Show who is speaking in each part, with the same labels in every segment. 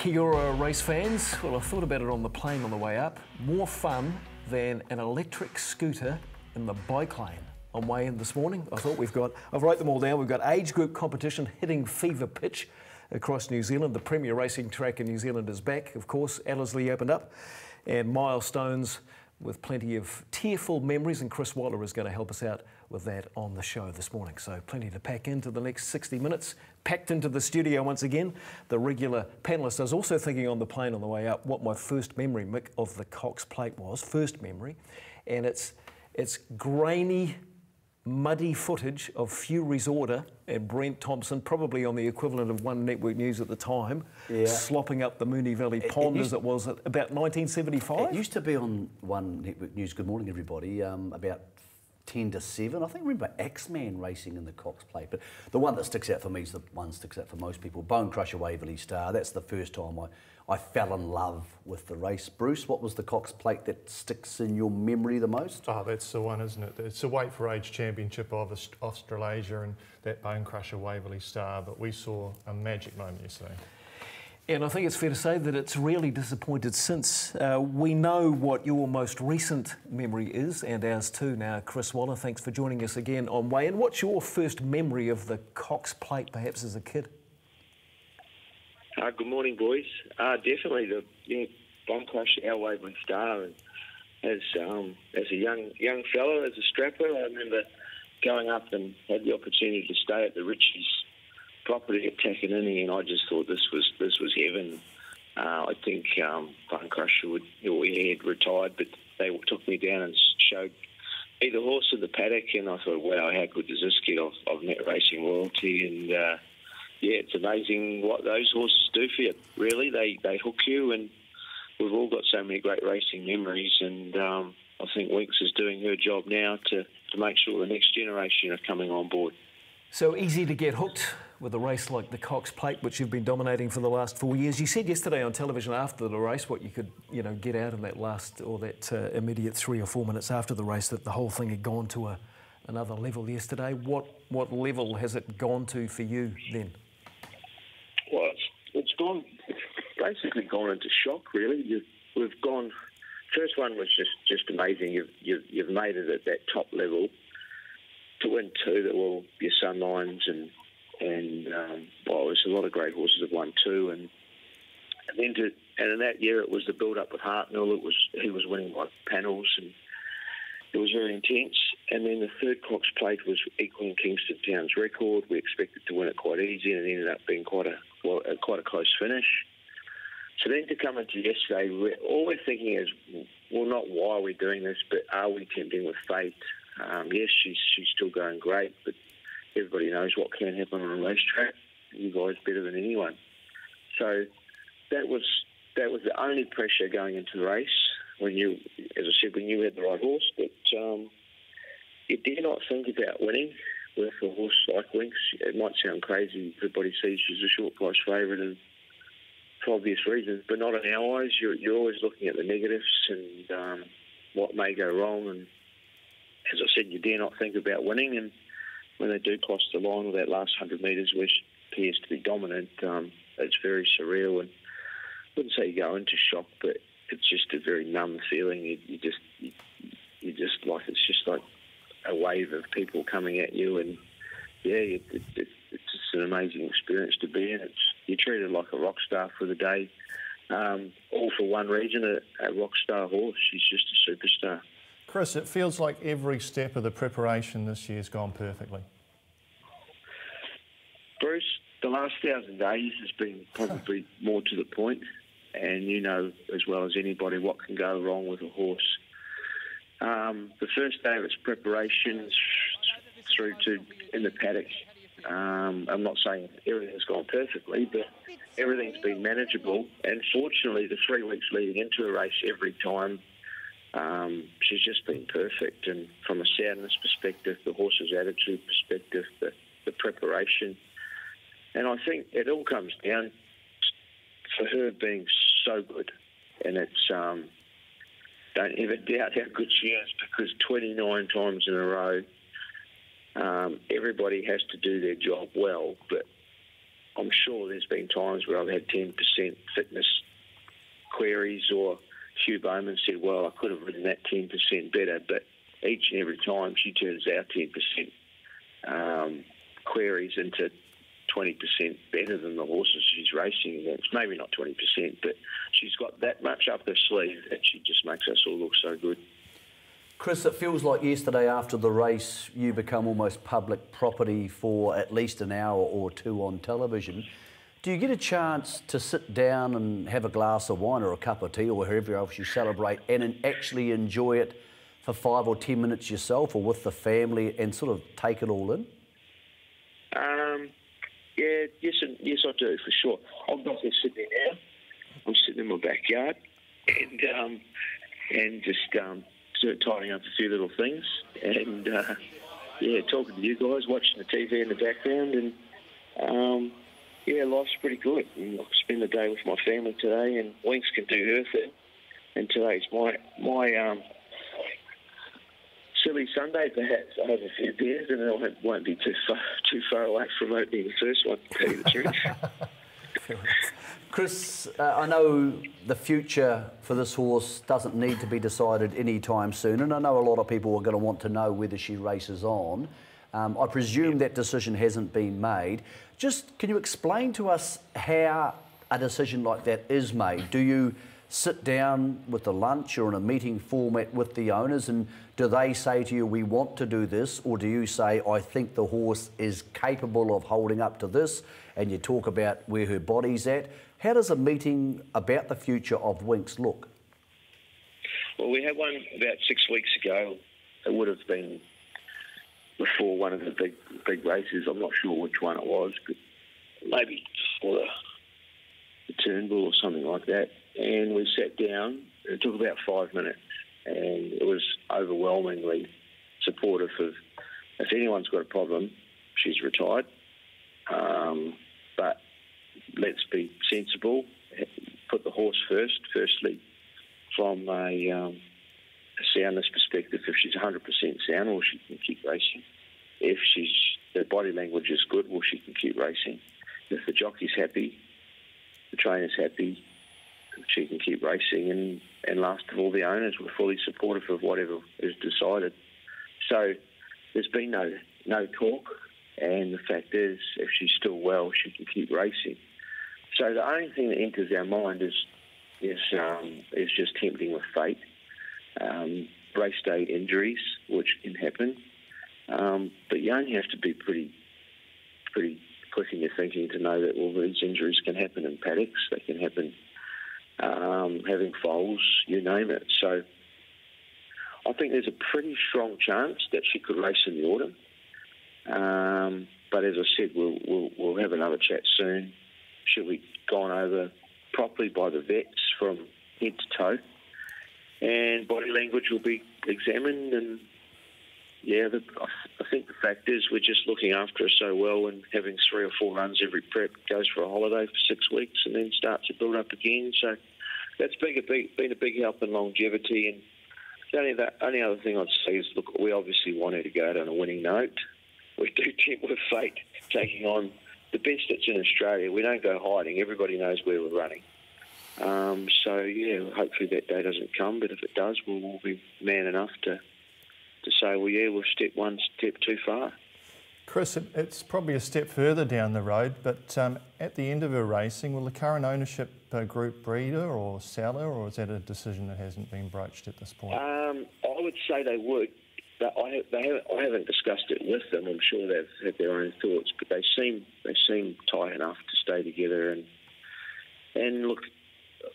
Speaker 1: Kia ora, race fans. Well, I thought about it on the plane on the way up. More fun than an electric scooter in the bike lane. On way in this morning, I thought I've wrote them all down. We've got age group competition hitting fever pitch across New Zealand. The premier racing track in New Zealand is back. Of course, Ellerslie opened up, and milestones with plenty of tearful memories, and Chris Waller is going to help us out with that on the show this morning. So plenty to pack into the next 60 minutes. Packed into the studio once again, the regular panellist. I was also thinking on the plane on the way up what my first memory, Mick, of the Cox Plate was. First memory. And it's grainy, muddy footage of Fury's Order and Brent Thompson, probably on the equivalent of One Network News at the time, slopping up the Moonee Valley Pond as it was at about 1975.
Speaker 2: It used to be on One Network News. Good morning, everybody. About 10 to 7. I think I remember Axeman racing in the Cox Plate, but the one that sticks out for me is the one that sticks out for most people, Bone Crusher Waverley Star. That's the first time I fell in love with the race. Bruce, what was the Cox Plate that sticks in your memory the most?
Speaker 3: Oh, that's the one, isn't it? It's the Weight for Age Championship of Australasia and that Bone Crusher Waverley Star, but we saw a magic moment yesterday.
Speaker 1: And I think it's fair to say that it's really disappointed since. We know what your most recent memory is, and ours too now. Chris Waller, thanks for joining us again on Way. And what's your first memory of the Cox Plate, perhaps as a kid?
Speaker 4: Good morning, boys. Definitely the Bone Crusher, our Waverley Star. And as a young fella, as a strapper, I remember going up and had the opportunity to stay at the Ritchie's property at Takanini, and I just thought this was heaven. I think Bone Crusher he had retired, but they took me down and showed me the horse in the paddock, and I thought, wow, how good does this get of net racing royalty? And it's amazing what those horses do for you. Really, they hook you, and we've all got so many great racing memories, and I think Winks is doing her job now to make sure the next generation are coming on board.
Speaker 1: So easy to get hooked with a race like the Cox Plate, which you've been dominating for the last 4 years. You said yesterday on television after the race what you could, get out in that last or that immediate 3 or 4 minutes after the race, that the whole thing had gone to another level yesterday. What level has it gone to for you then?
Speaker 4: Well, it's basically gone into shock. Really, we've gone. First one was just amazing. You've made it at that top level. To win two, that were your Sunlines and there's a lot of great horses have won too, and then in that year it was the build up with Hartnell. He was winning by panels, and it was very intense. And then the third Cox Plate was equaling Kingston Town's record. We expected to win it quite easy, and it ended up being quite a close finish. So then to come into yesterday, all we're thinking is, well, not why are we doing this, but are we tempting with fate? Yes, she's still going great, but everybody knows what can happen on a racetrack. You guys better than anyone. So that was the only pressure going into the race. When you had the right horse, but you dare not think about winning with a horse like Winks. It might sound crazy. Everybody sees she's a short price favourite, and for obvious reasons, but not in our eyes. You're always looking at the negatives and what may go wrong. And as I said, you dare not think about winning, and when they do cross the line with that last 100 metres, which appears to be dominant, it's very surreal, and I wouldn't say you go into shock, but it's just a very numb feeling. You just like, it's just like a wave of people coming at you, and it's just an amazing experience to be in. You're treated like a rock star for the day, all for one reason, a rock star horse. She's just a superstar.
Speaker 3: Chris, it feels like every step of the preparation this year's gone perfectly.
Speaker 4: Bruce, the last 1,000 days has been probably more to the point, and you know as well as anybody what can go wrong with a horse. The first day of its preparations through to in the paddock, I'm not saying everything's gone perfectly, but everything's been manageable, and fortunately the 3 weeks leading into a race every time, she's just been perfect. And from a soundness perspective, the horse's attitude perspective, the preparation, and I think it all comes down for her being so good. And it's don't ever doubt how good she is, because 29 times in a row, everybody has to do their job well, but I'm sure there's been times where I've had 10% fitness queries, or Hugh Bowman said, well, I could have ridden that 10% better, but each and every time she turns our 10% queries into 20% better than the horses she's racing against. Maybe not 20%, but she's got that much up her sleeve that she just makes us all look so good.
Speaker 2: Chris, it feels like yesterday after the race you become almost public property for at least an hour or two on television. Do you get a chance to sit down and have a glass of wine or a cup of tea or wherever else you celebrate and actually enjoy it for 5 or 10 minutes yourself or with the family and sort of take it all in?
Speaker 4: Yeah, yes, I do, for sure. I'm not there sitting there now. I'm sitting in my backyard and just sort of tidying up a few little things and, talking to you guys, watching the TV in the background and, life's pretty good. And I'll spend the day with my family today and Winks can do her thing. And today's my silly Sunday, perhaps. I have a few beers and I won't be too far away from opening the first one, to tell you the truth.
Speaker 2: Chris, I know the future for this horse doesn't need to be decided anytime soon, and I know a lot of people are going to want to know whether she races on. I presume that decision hasn't been made. Just can you explain to us how a decision like that is made? Do you sit down with a lunch or in a meeting format with the owners and do they say to you, we want to do this, or do you say, I think the horse is capable of holding up to this, and you talk about where her body's at? How does a meeting about the future of Winks look?
Speaker 4: Well, we had one about 6 weeks ago. It would have been before one of the big races. I'm not sure which one it was, but maybe for the Turnbull or something like that. And we sat down. It took about 5 minutes, and it was overwhelmingly supportive of, if anyone's got a problem, she's retired. But let's be sensible. Put the horse first. Firstly, from a soundness perspective, if she's 100% sound, well, she can keep racing. If her body language is good, well, she can keep racing. If the jockey's happy, the trainer's happy, she can keep racing. And last of all, the owners were fully supportive of whatever is decided. So there's been no talk, and the fact is, if she's still well, she can keep racing. So the only thing that enters our mind is just tempting with fate. Race day injuries, which can happen, but you only have to be pretty quick in your thinking to know that all these injuries can happen in paddocks. They can happen having foals, you name it. So I think there's a pretty strong chance that she could race in the autumn. But as I said, we'll have another chat soon. She'll be gone over properly by the vets from head to toe, and body language will be examined. And I think the fact is we're just looking after her so well, and having 3 or 4 runs every prep, goes for a holiday for 6 weeks and then starts to build up again. So that's been a big help in longevity. And the only other thing I'd say is, look, we obviously want her to go out on a winning note. We do tempt with fate, taking on the best that's in Australia. We don't go hiding. Everybody knows where we're running. Hopefully that day doesn't come, but if it does, we'll be man enough to say, we've stepped one step too far.
Speaker 3: Chris, it's probably a step further down the road, but at the end of her racing, will the current ownership group breed her or sell her, or is that a decision that hasn't been broached at this point?
Speaker 4: I would say they would. But I haven't discussed it with them. I'm sure they've had their own thoughts, but they seem tight enough to stay together. And look,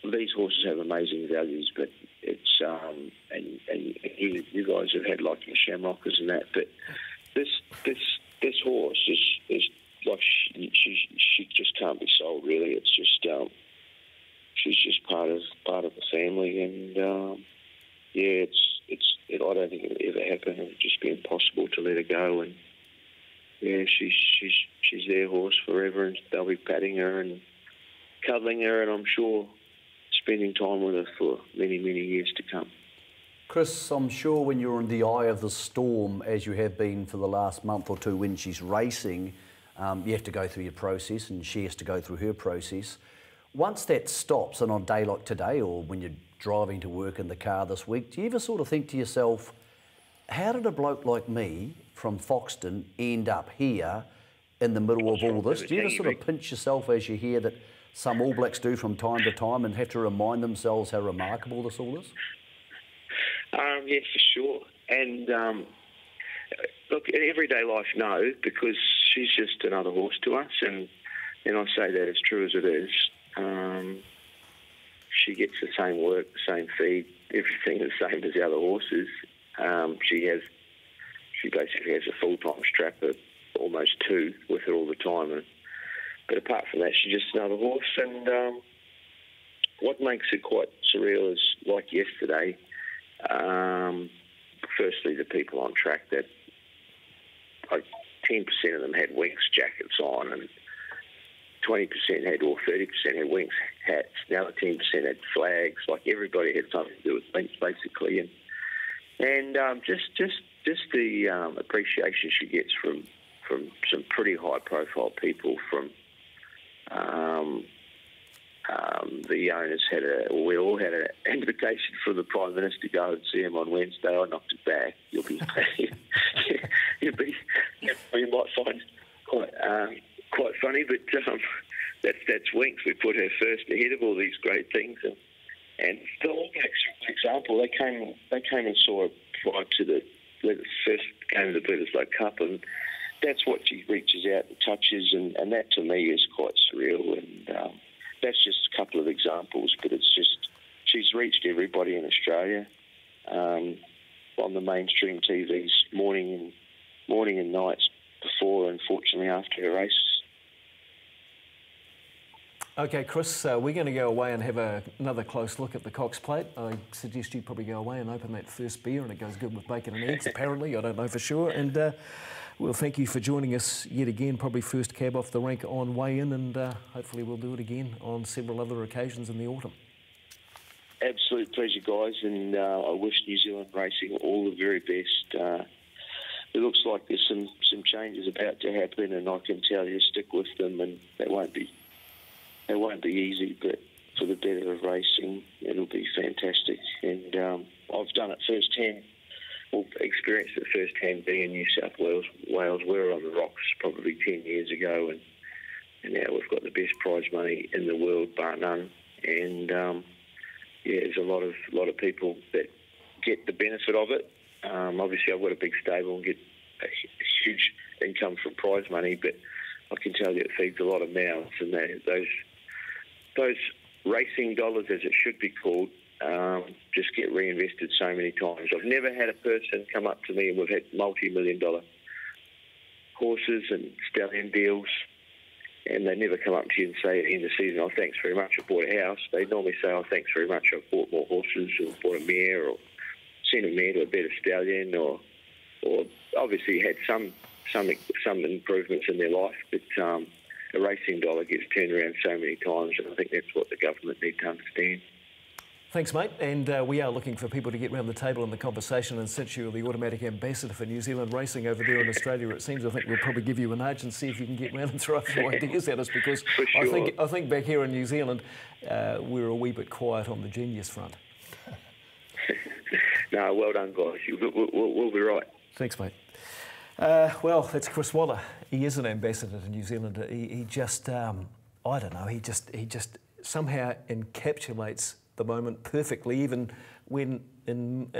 Speaker 4: these horses have amazing values, but it's and you guys have had like your Shamrockers and that, but this horse is like she just can't be sold really. It's just she's just part of the family, and I don't think it'll ever happen. It would just be impossible to let her go. And she's their horse forever, and they'll be patting her and cuddling her, and I'm sure spending time with her for many, many years to come.
Speaker 2: Chris, I'm sure when you're in the eye of the storm, as you have been for the last month or two when she's racing, You have to go through your process, and she has to go through her process. Once that stops, and on a day like today, or when you're driving to work in the car this week, do you ever sort of think to yourself, how did a bloke like me from Foxton end up here in the middle of all this? Do you ever sort of pinch yourself as you hear that some All Blacks do from time to time and have to remind themselves how remarkable this all is?
Speaker 4: Yeah, for sure. And look, in everyday life, no, because she's just another horse to us, and I say that as true as it is. She gets the same work, the same feed, everything the same as the other horses. She basically has a full-time strapper, almost 2, with her all the time. But apart from that, she's just another horse. And what makes it quite surreal is, like yesterday, firstly, the people on track, that like 10% of them had Winx jackets on, and 20% had, or 30% had Winx hats. The other 10% had flags. Like, everybody had something to do with Winx, basically. And just the appreciation she gets from some pretty high-profile people. From the owners we all had an invitation from the Prime Minister to go and see him on Wednesday. I knocked it back. You might find quite funny, but that's Winx. We put her first ahead of all these great things, and the All Blacks, for example, they came and saw her prior to the first game of the Bledisloe Cup, and that's what she reaches out and touches, and that to me is quite surreal. And that's just a couple of examples, but it's just she's reached everybody in Australia on the mainstream TVs, morning and nights, before and fortunately after her races.
Speaker 1: Okay, Chris, we're going to go away and have another close look at the Cox Plate. I suggest you probably go away and open that first beer, and it goes good with bacon and eggs, apparently. I don't know for sure. And well, thank you for joining us yet again, probably first cab off the rank on way in, and hopefully we'll do it again on several other occasions in the autumn.
Speaker 4: Absolute pleasure, guys, and I wish New Zealand racing all the very best. It looks like there's some changes about to happen, and I can tell you, stick with them, and it won't be easy, but for the better of racing, it'll be fantastic. And I've done it firsthand, or experienced it firsthand, being in New South Wales. We were on the rocks probably 10 years ago, and now we've got the best prize money in the world, bar none. And yeah, there's a lot of people that get the benefit of it. Obviously, I've got a big stable and get a huge income from prize money, but I can tell you it feeds a lot of mouths, and those racing dollars, as it should be called, just get reinvested so many times. I've never had a person come up to me, and we've had multi-million-dollar horses and stallion deals, and they never come up to you and say at the end of the season, "Oh, thanks very much, I bought a house." They normally say, "Oh, thanks very much, I've bought more horses, or bought a mare, or sent a mare to a better stallion, or obviously had some improvements in their life." But a racing dollar gets turned around so many times, and I think that's what the government need to understand.
Speaker 1: Thanks, mate. And we are looking for people to get round the table in the conversation. And since you're the automatic ambassador for New Zealand racing over there in Australia, it seems, I think we'll probably give you a nudge and see if you can get round and throw a few ideas at us, because sure. I think back here in New Zealand, we're a wee bit quiet on the genius front.
Speaker 4: No, well done, guys. We'll be right.
Speaker 1: Thanks, mate. Well, that's Chris Waller. He is an ambassador to New Zealand. He just, I don't know, he just somehow encapsulates the moment perfectly, even when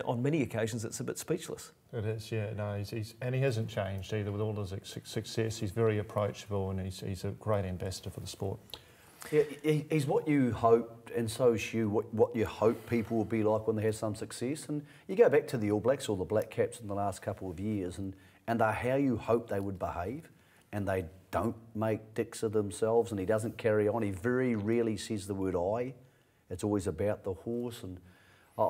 Speaker 1: on many occasions it's a bit speechless.
Speaker 3: It is, yeah. No, and he hasn't changed either with all his success. He's very approachable, and he's a great ambassador for the sport.
Speaker 2: Yeah, he's what you hoped, and so is you, what you hope people will be like when they have some success. And you go back to the All Blacks or the Black Caps in the last couple of years, and they're how you hope they would behave, and they don't make dicks of themselves, and he doesn't carry on. He very rarely says the word I. It's always about the horse, and I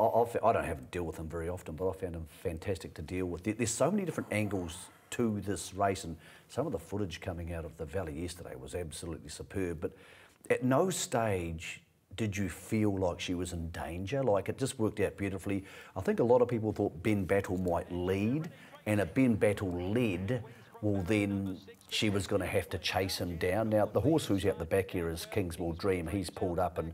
Speaker 2: don't have to deal with him very often, but I found him fantastic to deal with. There's so many different angles to this race, and some of the footage coming out of the Valley yesterday was absolutely superb, but at no stage did you feel like she was in danger. Like, it just worked out beautifully. I think a lot of people thought Ben Battle might lead, and if Ben Battle led, well then she was going to have to chase him down. Now, the horse who's out the back here is Kingsmill Dream. He's pulled up and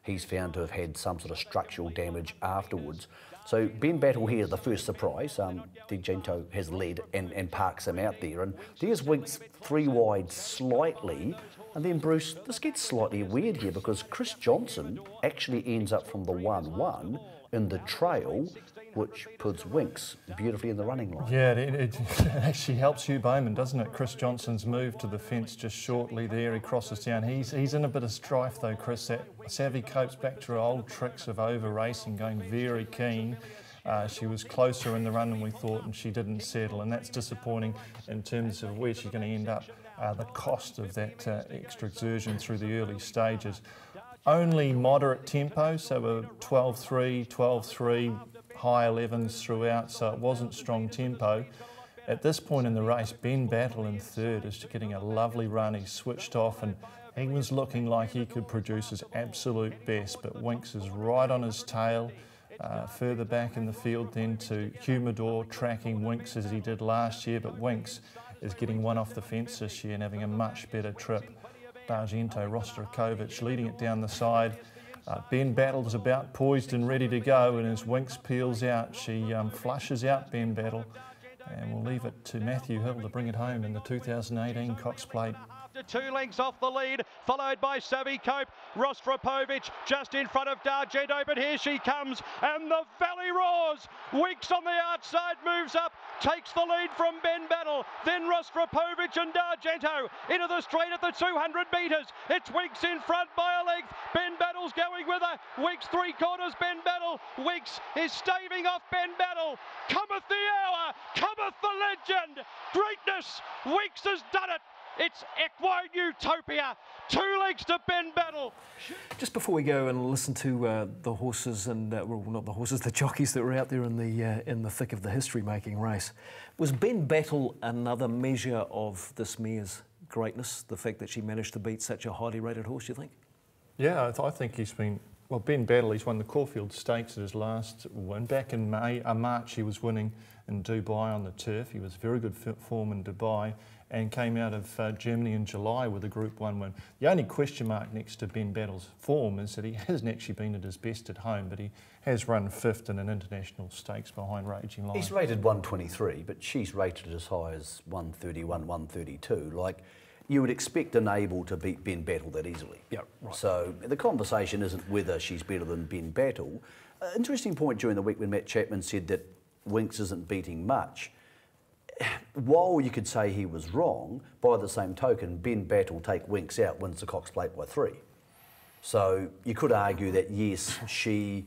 Speaker 2: he's found to have had some sort of structural damage afterwards. So Ben Battle here, the first surprise. D'Argento has led and parks him out there. And there's Winks 3 wide slightly. And then, Bruce, this gets slightly weird here because Chris Johnson actually ends up from the 1-1 in the trail, which puts Winks beautifully in the running line.
Speaker 3: Yeah, it actually helps Hugh Bowman, doesn't it? Chris Johnson's move to the fence just shortly there. He crosses down. He's in a bit of strife though, Chris. That Savvy copes back to her old tricks of over racing, going very keen. She was closer in the run than we thought, and she didn't settle, and that's disappointing in terms of where she's going to end up. The cost of that extra exertion through the early stages. Only moderate tempo, so a 12.3, 12.3, high 11s throughout, so it wasn't strong tempo. At this point in the race, Ben Battle in third is getting a lovely run. He switched off and he was looking like he could produce his absolute best, but Winks is right on his tail. Further back in the field then to Humidor, tracking Winks as he did last year, but Winks is getting one off the fence this year and having a much better trip. D'Argento, Rostrokovic leading it down the side. Ben Battle's about poised and ready to go, and as Winks peels out, she flushes out Ben Battle, and we'll leave it to Matthew Hill to bring it home in the 2018 Cox Plate.
Speaker 5: After 2 lengths off the lead, followed by Savvy Cope, Rostropovic just in front of D'Argento, but here she comes, and the valley roars. Winks on the outside moves up, takes the lead from Ben Battle, then Rostropovic and D'Argento into the straight at the 200 metres. It's Winks in front by a length. Ben Battle's going with her. Winks 3/4, Ben Battle. Winks is staving off Ben Battle. Cometh the hour, cometh the legend. Greatness, Winks has done it. It's Equine Utopia. 2 legs to Ben Battle.
Speaker 1: Just before we go and listen to the horses and well, not the horses, the jockeys that were out there in the thick of the history-making race, was Ben Battle another measure of this mare's greatness? The fact that she managed to beat such a highly rated horse, you think?
Speaker 3: Yeah, I think he's been. Well, Ben Battle, he's won the Caulfield Stakes at his last win. Back in March, he was winning in Dubai on the turf. He was very good form in Dubai, and came out of Germany in July with a Group 1 win. The only question mark next to Ben Battle's form is that he hasn't actually been at his best at home, but he has run 5th in an international stakes behind Raging Lion.
Speaker 2: He's rated 123, but she's rated as high as 131, 132. Like, you would expect Enable to beat Ben Battle that easily.
Speaker 1: Yeah, right.
Speaker 2: So the conversation isn't whether she's better than Ben Battle. Interesting point during the week when Matt Chapman said that Winks isn't beating much. While you could say he was wrong, by the same token, Ben Battle take Winks out, wins the Cox Plate by 3. So you could argue that yes, she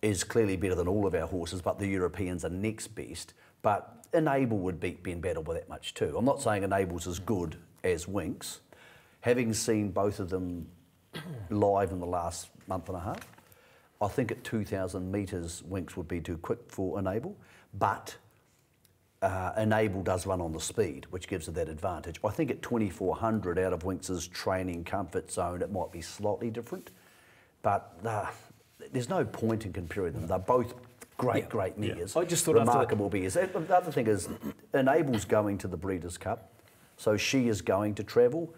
Speaker 2: is clearly better than all of our horses, but the Europeans are next best. But Enable would beat Ben Battle by that much too. I'm not saying Enable's as good as Winks. Having seen both of them live in the last month and a half, I think at 2,000 metres, Winks would be too quick for Enable, but Enable does run on the speed, which gives her that advantage. I think at 2,400 out of Winks's training comfort zone, it might be slightly different, but there's no point in comparing them. They're both great mares.
Speaker 1: I just thought
Speaker 2: remarkable mares. The other thing is, Enable's going to the Breeders' Cup, so she is going to travel.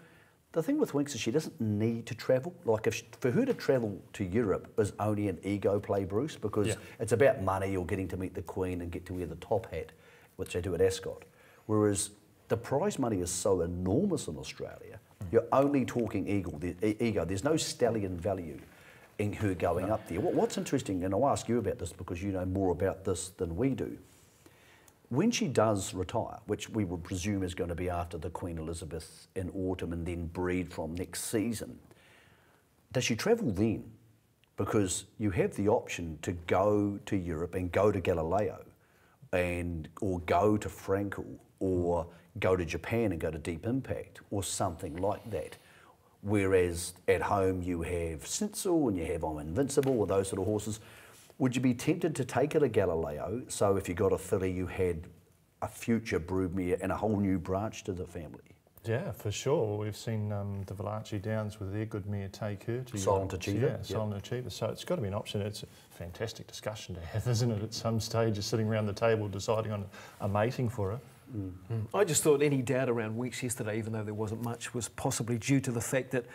Speaker 2: The thing with Winks is she doesn't need to travel. Like, for her to travel to Europe is only an ego play, Bruce, because it's about money or getting to meet the Queen and get to wear the top hat, which they do at Ascot. Whereas the prize money is so enormous in Australia, you're only talking ego. There's no stallion value in her going up there. What's interesting, and I'll ask you about this because you know more about this than we do, when she does retire, which we would presume is going to be after the Queen Elizabeth in autumn and then breed from next season, does she travel then? Because you have the option to go to Europe and go to Galileo, or go to Frankel, or go to Japan and go to Deep Impact, or something like that. Whereas at home you have Sinsel and you have I'm Invincible, or those sort of horses. Would you be tempted to take her to Galileo, so if you got a filly you had a future broodmare and a whole new branch to the family?
Speaker 3: Yeah, for sure. We've seen the Valachi Downs with their good mare take her to
Speaker 2: Silent Achiever.
Speaker 3: Yeah, Silent Achiever. So it's got to be an option. It's a fantastic discussion to have, isn't it? At some stage, just sitting around the table deciding on a mating for her.
Speaker 1: I just thought any doubt around Weeks yesterday, even though there wasn't much, was possibly due to the fact that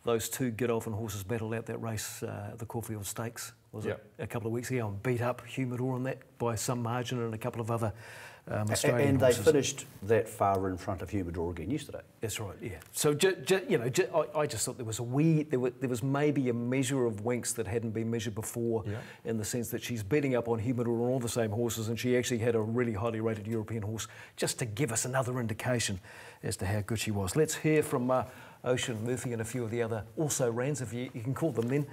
Speaker 1: those two Godolphin horses battled out that race, the Caulfield Stakes, was it, a couple of weeks ago, and beat up Humidor on that by some margin, and a couple of other Australian
Speaker 2: and
Speaker 1: horses.
Speaker 2: they finished that far in front of Humidor again yesterday.
Speaker 1: That's right, yeah. So, I just thought there was there was maybe a measure of Winks that hadn't been measured before, in the sense that she's beating up on Humidor on all the same horses, and she actually had a really highly rated European horse, just to give us another indication as to how good she was. Let's hear from Ocean Murphy and a few of the other also-rans, if you can call them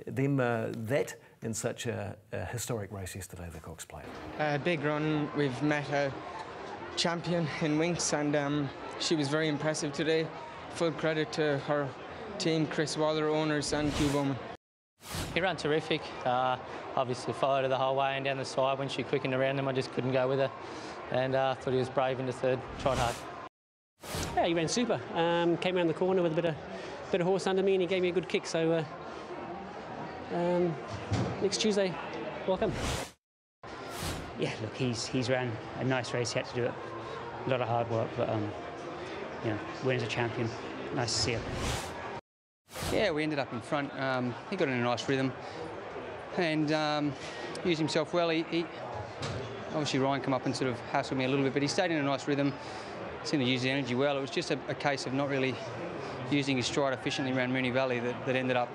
Speaker 1: that, in such a historic race yesterday, the Cox Plate.
Speaker 6: Big run. We've met a champion in Winks, and she was very impressive today. Full credit to her team, Chris Waller, owners, and Hugh Bowman.
Speaker 7: He ran terrific. Obviously followed her the whole way and down the side. When she quickened around them, I just couldn't go with her, and thought he was brave in the third. Tried hard.
Speaker 8: Yeah, he ran super. Came around the corner with a bit of horse under me, and he gave me a good kick. So next Tuesday, welcome.
Speaker 9: Yeah, look, he's ran a nice race. He had to do it. A lot of hard work, but you know, win as a champion. Nice to see her.
Speaker 6: Yeah, we ended up in front. He got in a nice rhythm and used himself well. He obviously Ryan come up and sort of hassled me a little bit, but he stayed in a nice rhythm. Seemed to use the energy well. It was just a case of not really using his stride efficiently around Moonee Valley that ended up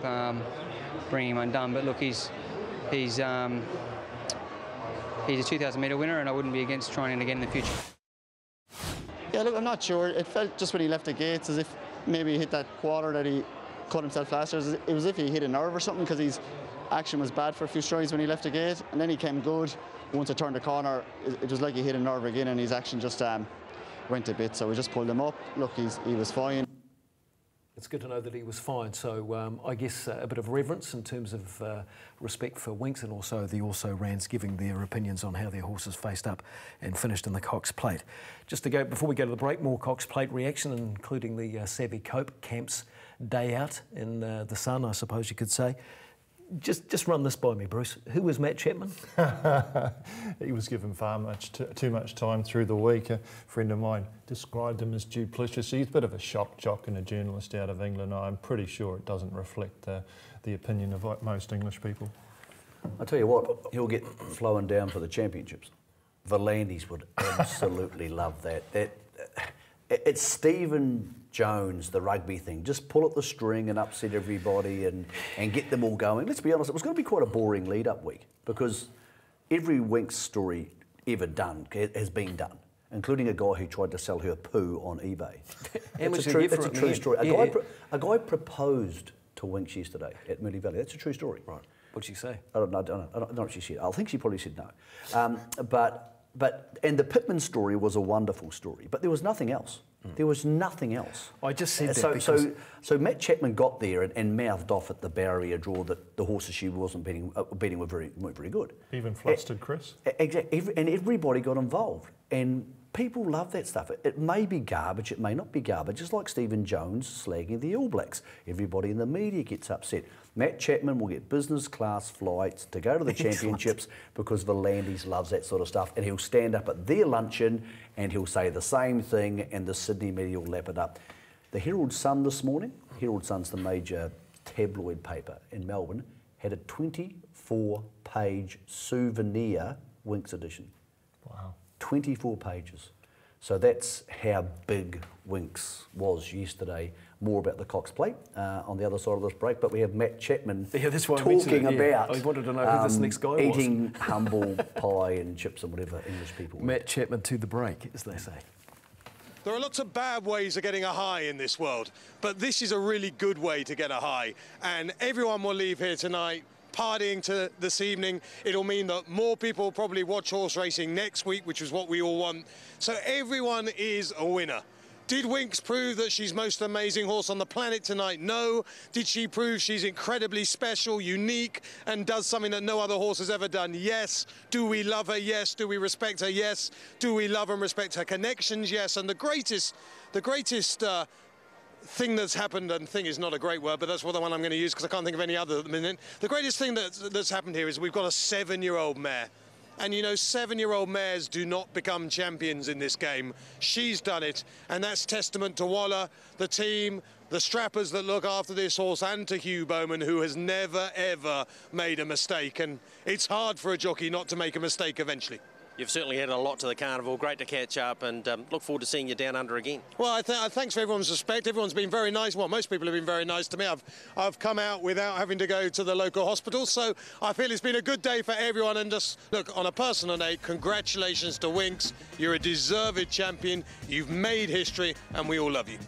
Speaker 6: bringing him undone. But look, he's a 2,000 metre winner, and I wouldn't be against trying it again in the future.
Speaker 10: Yeah, look, I'm not sure. It felt just when he left the gates as if maybe he hit that quarter that he cut himself last year. It was as if he hit a nerve or something, because his action was bad for a few strides when he left the gate, and then he came good. Once I turned the corner, it was like he hit a nerve again, and his action just went a bit. So we just pulled him up. Look, he was fine.
Speaker 1: It's good to know that he was fine. So I guess a bit of reverence in terms of respect for Winks, and also the also-rans giving their opinions on how their horses faced up and finished in the Cox Plate. Just to go, before we go to the break, more Cox Plate reaction, including the Savvy Cope camp's day out in the sun, I suppose you could say. Just run this by me, Bruce. Who was Matt Chapman?
Speaker 3: He was given too much time through the week. A friend of mine described him as duplicitous. He's a bit of a shock jock and a journalist out of England. I'm pretty sure it doesn't reflect the opinion of most English people.
Speaker 2: I tell you what, he'll get flowing down for the championships. Volandis would absolutely love that. It's Stephen Jones, the rugby thing. Just pull at the string and upset everybody and get them all going. Let's be honest, it was going to be quite a boring lead-up week, because every Winks story ever done has been done, including a guy who tried to sell her poo on eBay. That's a true story. A guy proposed to Winks yesterday at Moonee Valley. That's a true story.
Speaker 1: Right. What'd she say?
Speaker 2: I don't know what she said. I think she probably said no. And the Pittman story was a wonderful story, but there was nothing else. There was nothing else.
Speaker 1: I just said that
Speaker 2: so Matt Chapman got there and mouthed off at the barrier draw that the horses she wasn't beating weren't very good.
Speaker 3: Even flustered Chris.
Speaker 2: Exactly, and everybody got involved, and people love that stuff. It may be garbage, it may not be garbage. Just like Stephen Jones slagging the All Blacks, everybody in the media gets upset. Matt Chapman will get business class flights to go to the championships because Volandis loves that sort of stuff, and he'll stand up at their luncheon and he'll say the same thing, and the Sydney media will lap it up. The Herald Sun this morning, Herald Sun's the major tabloid paper in Melbourne, had a 24-page souvenir Winks edition.
Speaker 3: Wow.
Speaker 2: 24 pages. So that's how big Winks was yesterday. More about the Cox Plate on the other side of this break, but we have Matt Chapman talking about
Speaker 1: I wanted to know who this next guy was.
Speaker 2: Eating humble pie and chips and whatever English people
Speaker 1: Matt Chapman to the break, as they say.
Speaker 11: There are lots of bad ways of getting a high in this world, but this is a really good way to get a high. And everyone will leave here tonight partying to this evening. It'll mean that more people will probably watch horse racing next week, which is what we all want. So everyone is a winner. Did Winks prove that she's most amazing horse on the planet tonight? No. Did she prove she's incredibly special, unique, and does something that no other horse has ever done? Yes. Do we love her? Yes. Do we respect her? Yes. Do we love and respect her connections? Yes. And the greatest thing that's happened, and thing is not a great word, but that's the one I'm going to use because I can't think of any other at the minute. The greatest thing that's happened here is we've got a 7-year-old mare. And you know, 7-year-old mares do not become champions in this game. She's done it, and that's testament to Waller, the team, the strappers that look after this horse, and to Hugh Bowman, who has never, ever made a mistake. And it's hard for a jockey not to make a mistake eventually.
Speaker 12: You've certainly added a lot to the carnival. Great to catch up, and look forward to seeing you down under again.
Speaker 11: Well, thanks for everyone's respect. Everyone's been very nice. Well, most people have been very nice to me. I've come out without having to go to the local hospital, so I feel it's been a good day for everyone. And just look, on a personal note, congratulations to Winks. You're a deserved champion. You've made history, and we all love you.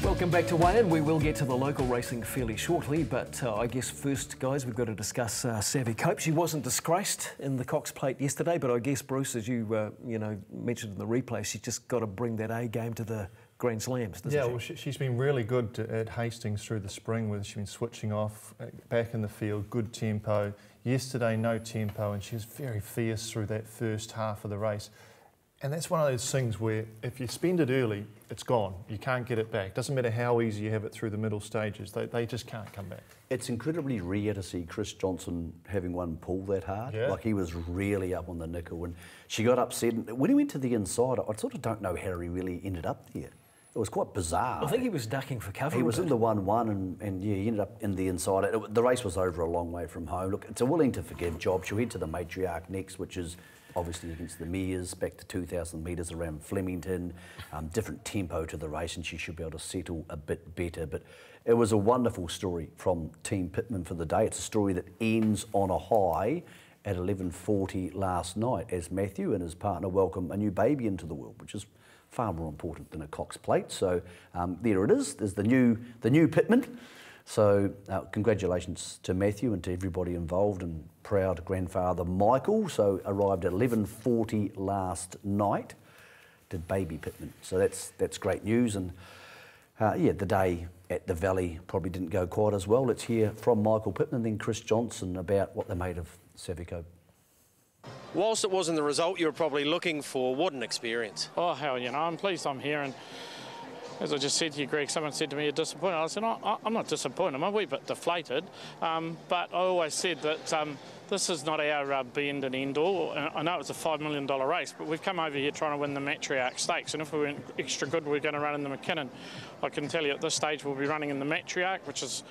Speaker 1: Welcome back to Weigh In. We will get to the local racing fairly shortly, but I guess first, guys, we've got to discuss Savvy Cope. She wasn't disgraced in the Cox Plate yesterday, but I guess, Bruce, as you mentioned in the replay, she's just got to bring that A game to the Grand Slams, doesn't she?
Speaker 3: Yeah, well, she's been really good at Hastings through the spring, where she's been switching off, back in the field, good tempo. Yesterday, no tempo, and she was very fierce through that first half of the race. And that's one of those things where if you spend it early, it's gone. You can't get it back. Doesn't matter how easy you have it through the middle stages. They just can't come back.
Speaker 2: It's incredibly rare to see Chris Johnson having one pull that hard.
Speaker 3: Yeah.
Speaker 2: Like, he was really up on the nickel, and she got upset. When he went to the inside, I sort of don't know how he really ended up there. It was quite bizarre.
Speaker 1: I think he was ducking for cover.
Speaker 2: He was in the 1-1 and yeah, he ended up in the inside. The race was over a long way from home. Look, it's a willing to forgive job. She'll head to the Matriarch next, which is obviously against the Mears, back to 2,000 metres around Flemington, different tempo to the race, and she should be able to settle a bit better. But it was a wonderful story from Team Pittman for the day. It's a story that ends on a high at 11:40 last night as Matthew and his partner welcome a new baby into the world, which is far more important than a Cox Plate. So there it is. There's the new Pittman. So congratulations to Matthew and to everybody involved, and proud grandfather Michael. So arrived at 11:40 last night, did baby Pittman. So that's great news. And yeah, the day at the Valley probably didn't go quite as well. Let's hear from Michael Pittman, then Chris Johnson, about what they made of Savvy Cope.
Speaker 12: Whilst it wasn't the result you were probably looking for, what an experience.
Speaker 13: Oh, hell, I'm pleased I'm here. And as I just said to you, Greg, someone said to me, you're disappointed. I said, I'm not disappointed. I'm a wee bit deflated. But I always said that this is not our be end and end all. I know it's a $5 million race, but we've come over here trying to win the Matriarch Stakes. And if we went extra good, we're going to run in the McKinnon. I can tell you at this stage we'll be running in the Matriarch, which is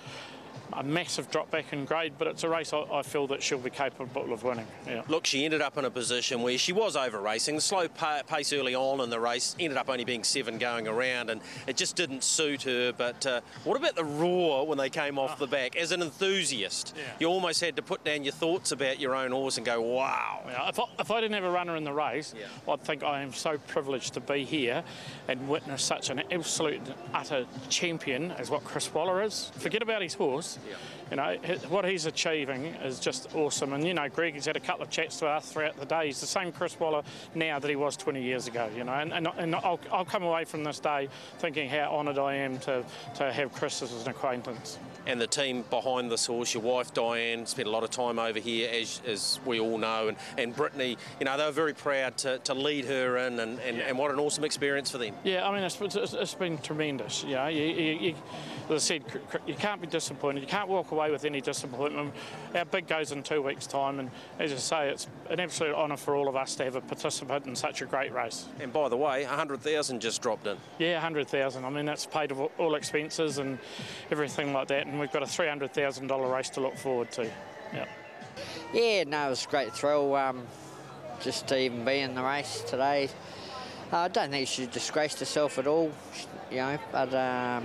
Speaker 13: a massive drop back in grade, but it's a race I feel that she'll be capable of winning. Yeah.
Speaker 12: Look, she ended up in a position where she was over racing. The slow pace early on in the race ended up only being 7 going around, and it just didn't suit her. But what about the roar when they came off the back? As an enthusiast, you almost had to put down your thoughts about your own horse and go, wow.
Speaker 13: Yeah, if I didn't have a runner in the race, I'd think I am so privileged to be here and witness such an absolute utter champion as what Chris Waller is. Forget about his horse. What he's achieving is just awesome. And, Greg, he's had a couple of chats to us throughout the day. He's the same Chris Waller now that he was 20 years ago, And I'll come away from this day thinking how honoured I am to have Chris as an acquaintance.
Speaker 12: And the team behind this horse, your wife Diane spent a lot of time over here, as we all know, and Brittany, they were very proud to lead her in, and what an awesome experience for them.
Speaker 13: Yeah, I mean, it's been tremendous. As I said, you can't be disappointed. You can't walk away with any disappointment. Our bid goes in 2 weeks' time, and as I say, it's an absolute honour for all of us to have a participant in such a great race.
Speaker 12: And by the way, 100,000 just dropped in.
Speaker 13: Yeah, 100,000. I mean, that's paid all expenses and everything like that, and we've got a $300,000 race to look forward to.
Speaker 14: Yeah, no, it was a great thrill just to even be in the race today. I don't think she disgraced herself at all, but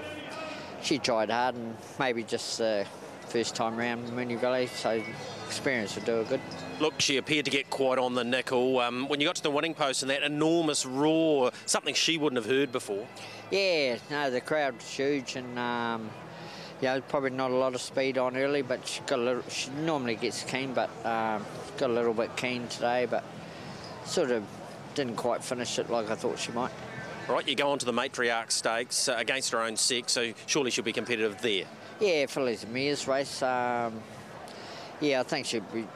Speaker 14: she tried hard, and maybe just the first time round Moonee Valley, so experience would do her good.
Speaker 12: Look, she appeared to get quite on the nickel. When you got to the winning post and that enormous roar, something she wouldn't have heard before.
Speaker 14: Yeah, no, the crowd was huge, and probably not a lot of speed on early, but she normally gets keen, but got a little bit keen today, but sort of didn't quite finish it like I thought she might.
Speaker 12: Right, you go on to the Matriarch Stakes against her own sex, so surely she'll be competitive there.
Speaker 14: Yeah, Fillies and Mears race. I think she'll be,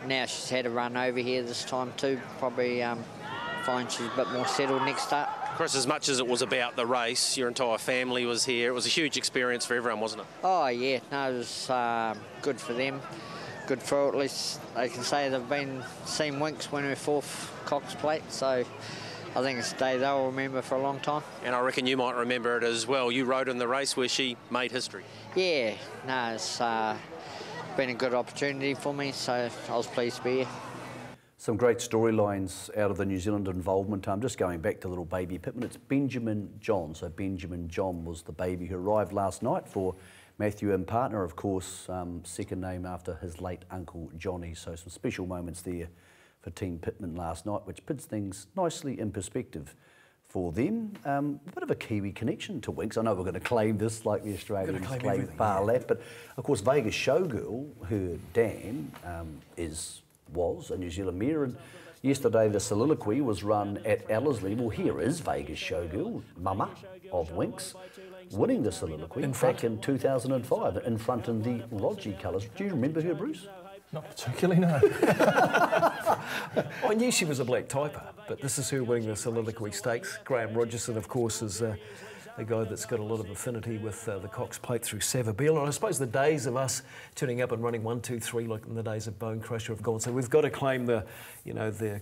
Speaker 14: now she's had a run over here this time too. Probably find she's a bit more settled next start.
Speaker 12: Chris, as much as it was about the race, your entire family was here. It was a huge experience for everyone, wasn't it?
Speaker 14: Oh yeah, no, it was good for them. Good for at least they can say they've seen Winks win her 4th Cox Plate, so I think it's a day they'll remember for a long time. And
Speaker 12: I reckon you might remember it as well. You rode in the race where she made history.
Speaker 14: Yeah, no, it's been a good opportunity for me, so I was pleased to be here.
Speaker 2: Some great storylines out of the New Zealand involvement. I'm just going back to little baby Pittman. It's Benjamin John. So Benjamin John was the baby who arrived last night for Matthew and partner, of course, second name after his late uncle Johnny. So some special moments there for Team Pittman last night, which puts things nicely in perspective for them. A bit of a Kiwi connection to Winks. I know we're going to claim this like the Australians claim Bar Lap, but of course Vegas Showgirl, her dam, was a New Zealand mare, and yesterday the soliloquy was run at Ellerslie. Well, here is Vegas Showgirl, mama of Winks, winning the soliloquy back in 2005 in front in the Rogie colours. Do you remember her, Bruce?
Speaker 3: Not particularly, no.
Speaker 1: I knew she was a black typer, but this is her winning the soliloquy stakes. Graham Rogerson, of course, is a guy that's got a lot of affinity with the Cox Plate through Savabeel. And I suppose the days of us turning up and running 1, 2, 3, like in the days of Bone Crusher, have gone. So we've got to claim the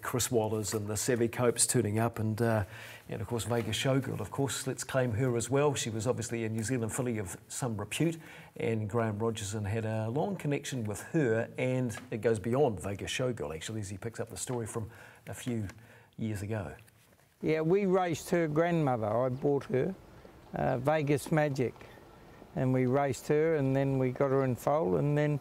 Speaker 1: Chris Wallers and the Savvy Copes turning up, and of course Vegas Showgirl. Of course, let's claim her as well. She was obviously a New Zealand filly of some repute, and Graham Rogerson had a long connection with her, and it goes beyond Vegas Showgirl actually, as he picks up the story from a few years ago.
Speaker 15: Yeah, we raced her grandmother. I bought her. Vegas Magic, and we raced her, and then we got her in foal, and then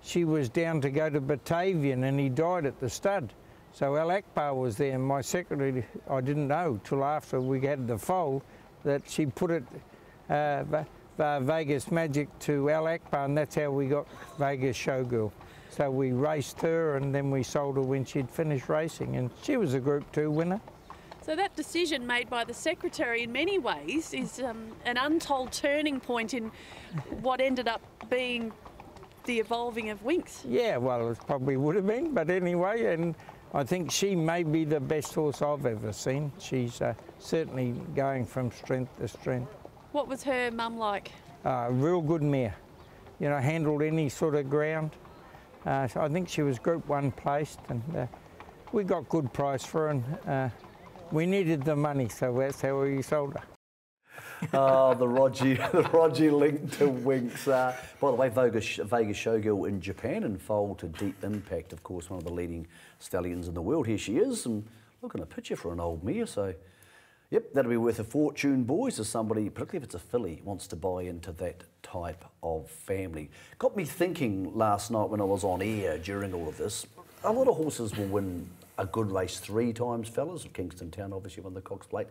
Speaker 15: she was down to go to Batavian, and he died at the stud. So Al Akbar was there, and my secretary, I didn't know till after we had the foal that she put it Vegas Magic to Al Akbar, and that's how we got Vegas Showgirl. So we raced her, and then we sold her when she'd finished racing, and she was a Group 2 winner.
Speaker 16: So that decision made by the secretary in many ways is an untold turning point in what ended up being the evolving of Winks.
Speaker 15: Yeah, well, it probably would have been, but anyway, and I think she may be the best horse I've ever seen. She's certainly going from strength to strength.
Speaker 16: What was her mum like?
Speaker 15: Real good mare. You know, handled any sort of ground. So I think she was Group 1 placed, and we got good price for her, and we needed the money, so that's how we sold her.
Speaker 2: Oh, the Rogie link to Winks. By the way, Vegas Showgirl in Japan and foal to Deep Impact, of course, one of the leading stallions in the world. Here she is, and looking a picture for an old mare. So, yep, that'll be worth a fortune, boys, as somebody, particularly if it's a filly, wants to buy into that type of family. Got me thinking last night when I was on air during all of this. A lot of horses will win a good race 3 times, fellas. Kingston Town obviously won the Cox Plate.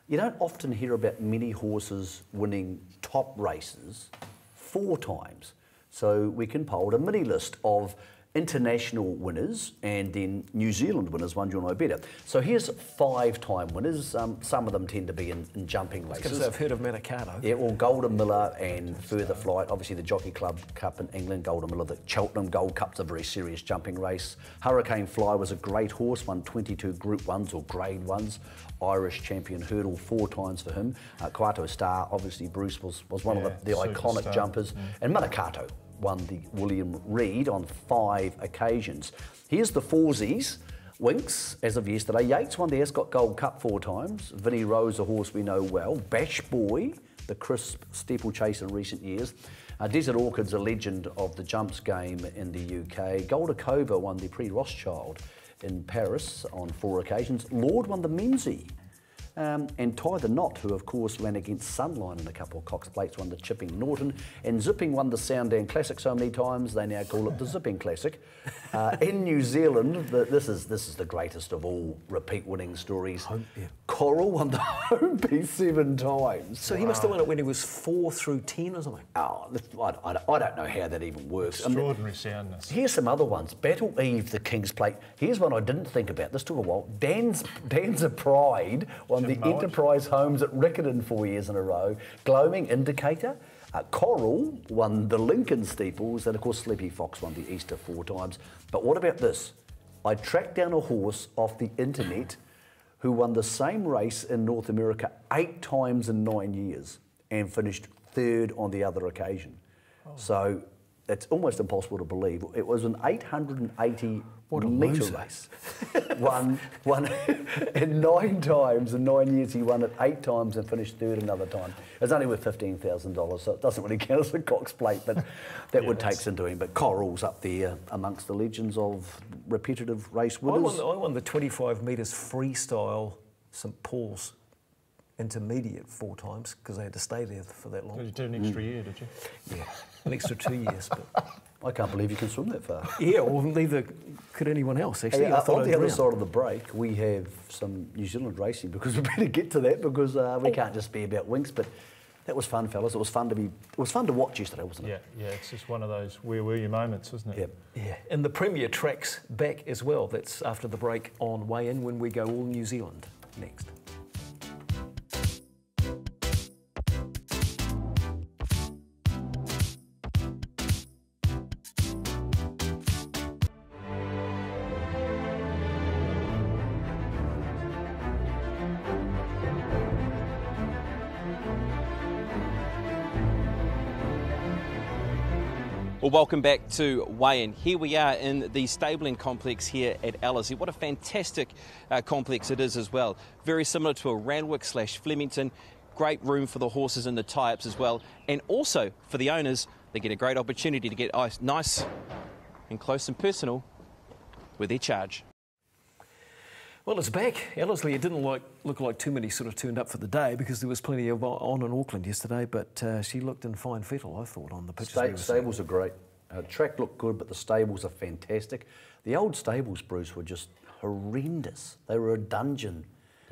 Speaker 2: You don't often hear about many horses winning top races 4 times. So we compiled a mini list of international winners and then New Zealand winners, one you'll know better. So here's 5-time winners. Some of them tend to be in jumping races.
Speaker 1: I've heard of Manicato.
Speaker 2: Yeah, well, Golden Miller and Further Flight, obviously the Jockey Club Cup in England, Golden Miller, the Cheltenham Gold Cup's a very serious jumping race. Hurricane Fly was a great horse, won 22 Group 1s or Grade 1s. Irish champion hurdle 4 times for him. Kaito Star, obviously Bruce was one of the iconic jumpers. And Manicato won the William Reid on 5 occasions. Here's the foursies. Winks, as of yesterday. Yates won the Ascot Gold Cup 4 times. Vinnie Rose, a horse we know well. Bash Boy, the crisp steeplechase in recent years. Desert Orchid's a legend of the jumps game in the UK. Goldacova won the Prix Rothschild in Paris on 4 occasions. Lord won the Menzies. And Tie the Knot, who of course ran against Sunline in a couple of Cox Plates, won the Chipping Norton, and Zipping won the Soundan Classic so many times they now call it the Zipping Classic. In New Zealand, this is the greatest of all repeat winning stories. Coral won the home piece 7 times.
Speaker 1: So he must have won it when he was 4 through 10 or something.
Speaker 2: Oh, I don't know how that even works.
Speaker 3: Extraordinary soundness.
Speaker 2: Here's some other ones. Battle Eve, the King's Plate. Here's one I didn't think about. This took a while. Danza Pride won the Enterprise Homes at Riccarton 4 years in a row. Gloaming Indicator. Coral won the Lincoln Steeples, and of course Sleepy Fox won the Easter 4 times. But what about this? I tracked down a horse off the internet who won the same race in North America 8 times in 9 years and finished 3rd on the other occasion. So it's almost impossible to believe. It was an 880 metre race. won in 9 times in 9 years. He won it 8 times and finished 3rd another time. It's only worth $15,000, so it doesn't really count as a Cox Plate, but that would take some doing. But Coral's up there amongst the legends of repetitive race winners.
Speaker 1: I won the 25 metres freestyle St Paul's intermediate 4 times because I had to stay there for that long.
Speaker 3: You did an extra year, did you?
Speaker 1: Yeah, an extra 2 years. But
Speaker 2: I can't believe you can swim that far.
Speaker 1: Yeah, well, neither could anyone else, actually.
Speaker 2: Hey, on the other side of the break, we have some New Zealand racing because we better get to that because we can't just be about Winx. But that was fun, fellas. It was fun to watch yesterday, wasn't it?
Speaker 3: Yeah, it's just one of those where were you moments, isn't it?
Speaker 1: Yeah, and the Premier track's back as well. That's after the break on Weigh In when we go all New Zealand next.
Speaker 17: Well, welcome back to Weigh In. Here we are in the stabling complex here at Ellerslie. What a fantastic complex it is as well. Very similar to a Randwick/Flemington. Great room for the horses and the tie-ups as well. And also for the owners, they get a great opportunity to get nice and close and personal with their charge.
Speaker 1: Well, it's back. Ellerslie, it didn't look like too many sort of turned up for the day because there was plenty of on in Auckland yesterday, but she looked in fine fettle, I thought, on the pictures.
Speaker 2: Stables are great. Track looked good, but the stables are fantastic. The old stables, Bruce, were just horrendous. They were a dungeon,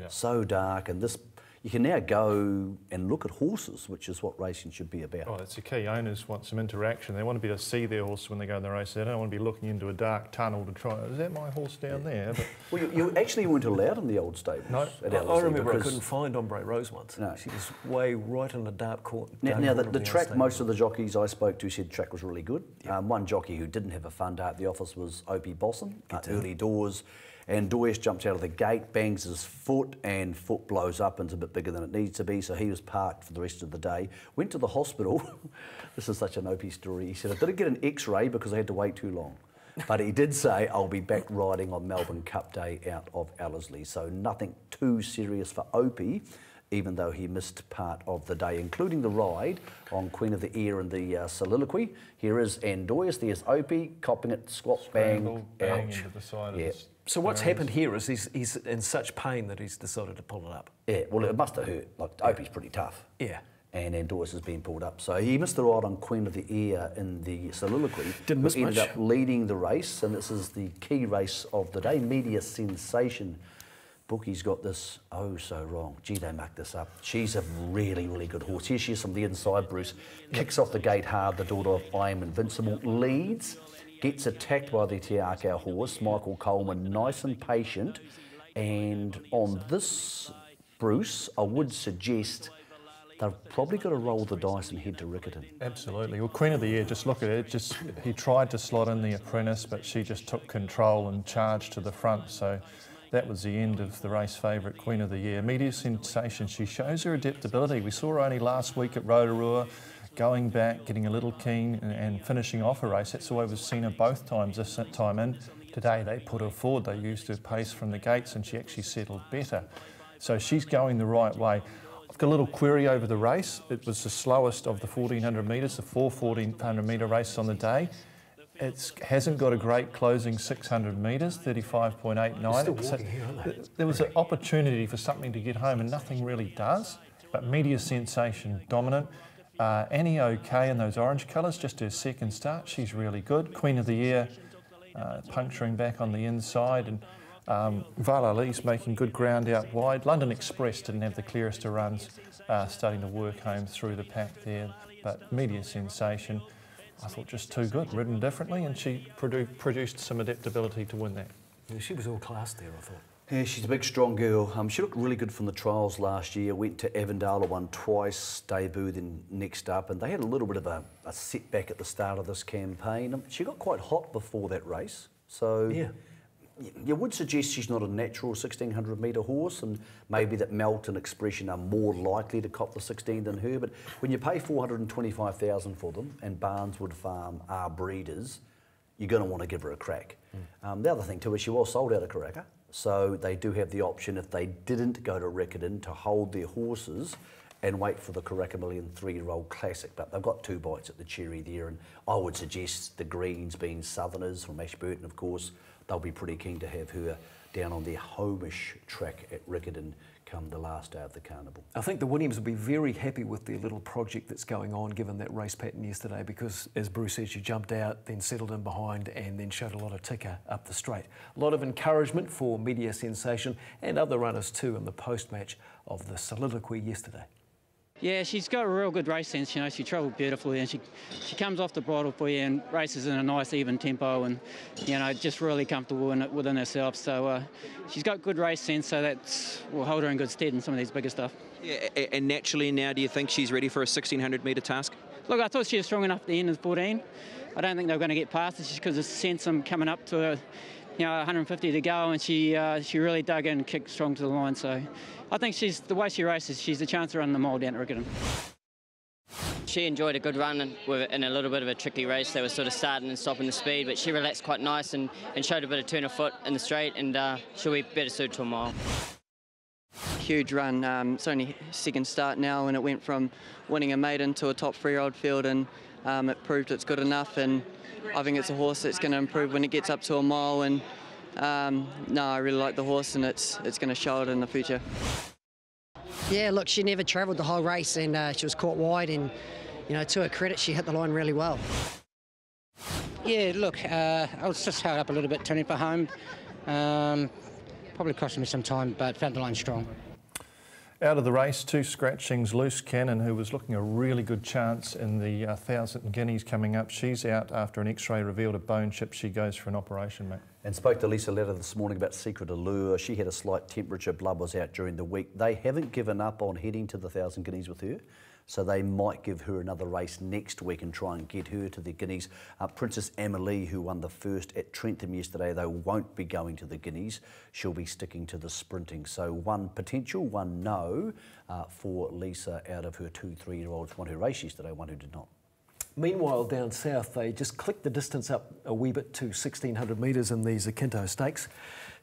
Speaker 2: so dark, and this... You can now go and look at horses, which is what racing should be about.
Speaker 3: Oh, that's the key. Owners want some interaction. They want to be able to see their horse when they go in the race. They don't want to be looking into a dark tunnel to try, is that my horse down there? But
Speaker 2: well, you actually weren't allowed in the old stables.
Speaker 3: No.
Speaker 1: I remember I couldn't find Ombre Rose once. No. She was way right in the dark corner.
Speaker 2: Now the track, most of the jockeys I spoke to said the track was really good. One jockey who didn't have a fun day at the office was Opie Bosson, early doors. And Doyce jumps out of the gate, bangs his foot, and foot blows up and it's a bit bigger than it needs to be, so he was parked for the rest of the day. Went to the hospital. This is such an Opie story. He said, I didn't get an X-ray because I had to wait too long. But he did say, I'll be back riding on Melbourne Cup Day out of Ellerslie. So nothing too serious for Opie, even though he missed part of the day, including the ride on Queen of the Air and the soliloquy. Here is Doyce, there's Opie, copping it, squat, bang,
Speaker 3: bang into the side of this.
Speaker 1: So what's happened here is he's in such pain that he's decided to pull it up.
Speaker 2: Yeah, well, it must have hurt. Like, Opie's pretty tough.
Speaker 1: Yeah.
Speaker 2: And Doyce has been pulled up. So he missed the ride on Queen of the Air in the soliloquy.
Speaker 1: Didn't miss
Speaker 2: ended
Speaker 1: much.
Speaker 2: up leading the race, and this is the key race of the day. Media Sensation. Bookie's got this so wrong. Gee, they mucked this up. She's a really, really good horse. Here she is from the inside, Bruce. Kicks off the gate hard, the daughter of I Am Invincible. Leads. Gets attacked by the Te Akau horse, Michael Coleman, nice and patient. And on this, Bruce, I would suggest they've probably got to roll the dice and head to Riccarton.
Speaker 3: Absolutely. Well, Queen of the Air, just look at it. He tried to slot in the apprentice, but she just took control and charged to the front. So that was the end of the race favourite, Queen of the Year. Media Sensation, she shows her adaptability. We saw her only last week at Rotorua, going back, getting a little keen and finishing off a race. That's the way we've seen her both times this time in. Today they put her forward, they used her pace from the gates and she actually settled better. So she's going the right way. I've got a little query over the race. It was the slowest of the 1400 metres, the 4 1400 metre races on the day. It hasn't got a great closing 600 metres, 35.89. There was an opportunity for something to get home and nothing really does, but Media Sensation dominant. Annie OK in those orange colours, just her second start, she's really good. Queen of the Year, puncturing back on the inside, and Valali's making good ground out wide. London Express didn't have the clearest of runs, starting to work home through the pack there, but Media Sensation, I thought just too good, ridden differently, and she produced some adaptability to win that.
Speaker 1: Yeah, she was all class there, I thought.
Speaker 2: Yeah, she's a big, strong girl. She looked really good from the trials last year. Went to Avondale, won twice, debut, then next up, and they had a little bit of a setback at the start of this campaign. She got quite hot before that race, so
Speaker 1: yeah.
Speaker 2: You would suggest she's not a natural 1600 metre horse, and maybe that Melt and Expression are more likely to cop the 16 than her. But when you pay $425,000 for them, and Barneswood Farm are breeders, you're going to want to give her a crack. The other thing too is she was sold out of Karaka, so they do have the option, if they didn't go to Riccarton, to hold their horses and wait for the Karaka Million 3-year-old Classic. But they've got 2 bites at the cherry there, and I would suggest the Greens, being Southerners from Ashburton, of course, they'll be pretty keen to have her down on their homeish track at Riccarton come the last day of the carnival.
Speaker 1: I think the Williams will be very happy with their little project that's going on, given that race pattern yesterday, because, as Bruce said, she jumped out, then settled in behind, and then showed a lot of ticker up the straight. A lot of encouragement for Media Sensation and other runners too in the post-match of the soliloquy yesterday.
Speaker 18: Yeah, she's got a real good race sense, you know, she travelled beautifully, and she comes off the bridle for you and races in a nice even tempo, and, you know, just really comfortable within herself. So she's got good race sense, so that will hold her in good stead in some of these bigger stuff.
Speaker 17: Yeah, and naturally now, do you think she's ready for a 1600 metre task?
Speaker 18: Look, I thought she was strong enough at the end of 14. I don't think they were going to get past it just because of Sensum coming up to her, you know, 150 to go, and she really dug in and kicked strong to the line. So I think the way she races, she's a chance to run the mile down at Riccarton.
Speaker 19: She enjoyed a good run in a little bit of a tricky race. They were sort of starting and stopping the speed, but she relaxed quite nice and showed a bit of turn of foot in the straight, and she'll be better suited to a mile.
Speaker 20: Huge run. It's only second start now, and it went from winning a maiden to a top 3-year-old field, and it proved it's good enough, and I think it's a horse that's going to improve when it gets up to a mile, and no, I really like the horse, and it's going to show it in the future.
Speaker 21: Yeah, look, she never travelled the whole race, and she was caught wide, and, you know, to her credit, she hit the line really well.
Speaker 22: Yeah, look, I was just held up a little bit turning for home. Probably cost me some time, but found the line strong.
Speaker 3: Out of the race, 2 scratchings. Loose Cannon, who was looking a really good chance in the 1,000 guineas coming up, she's out after an X-ray revealed a bone chip. She goes for an operation, mate.
Speaker 2: And spoke to Lisa Letter this morning about Secret Allure. She had a slight temperature, blood was out during the week. They haven't given up on heading to the 1,000 guineas with her, so they might give her another race next week and try and get her to the guineas. Princess Amalie, who won the first at Trentham yesterday, though, won't be going to the guineas. She'll be sticking to the sprinting. So 1 potential, 1 no for Lisa out of her 2 3-year-olds. One who raced yesterday, one who did not.
Speaker 1: Meanwhile, down south, they just clicked the distance up a wee bit to 1,600 metres in these Akinto Stakes.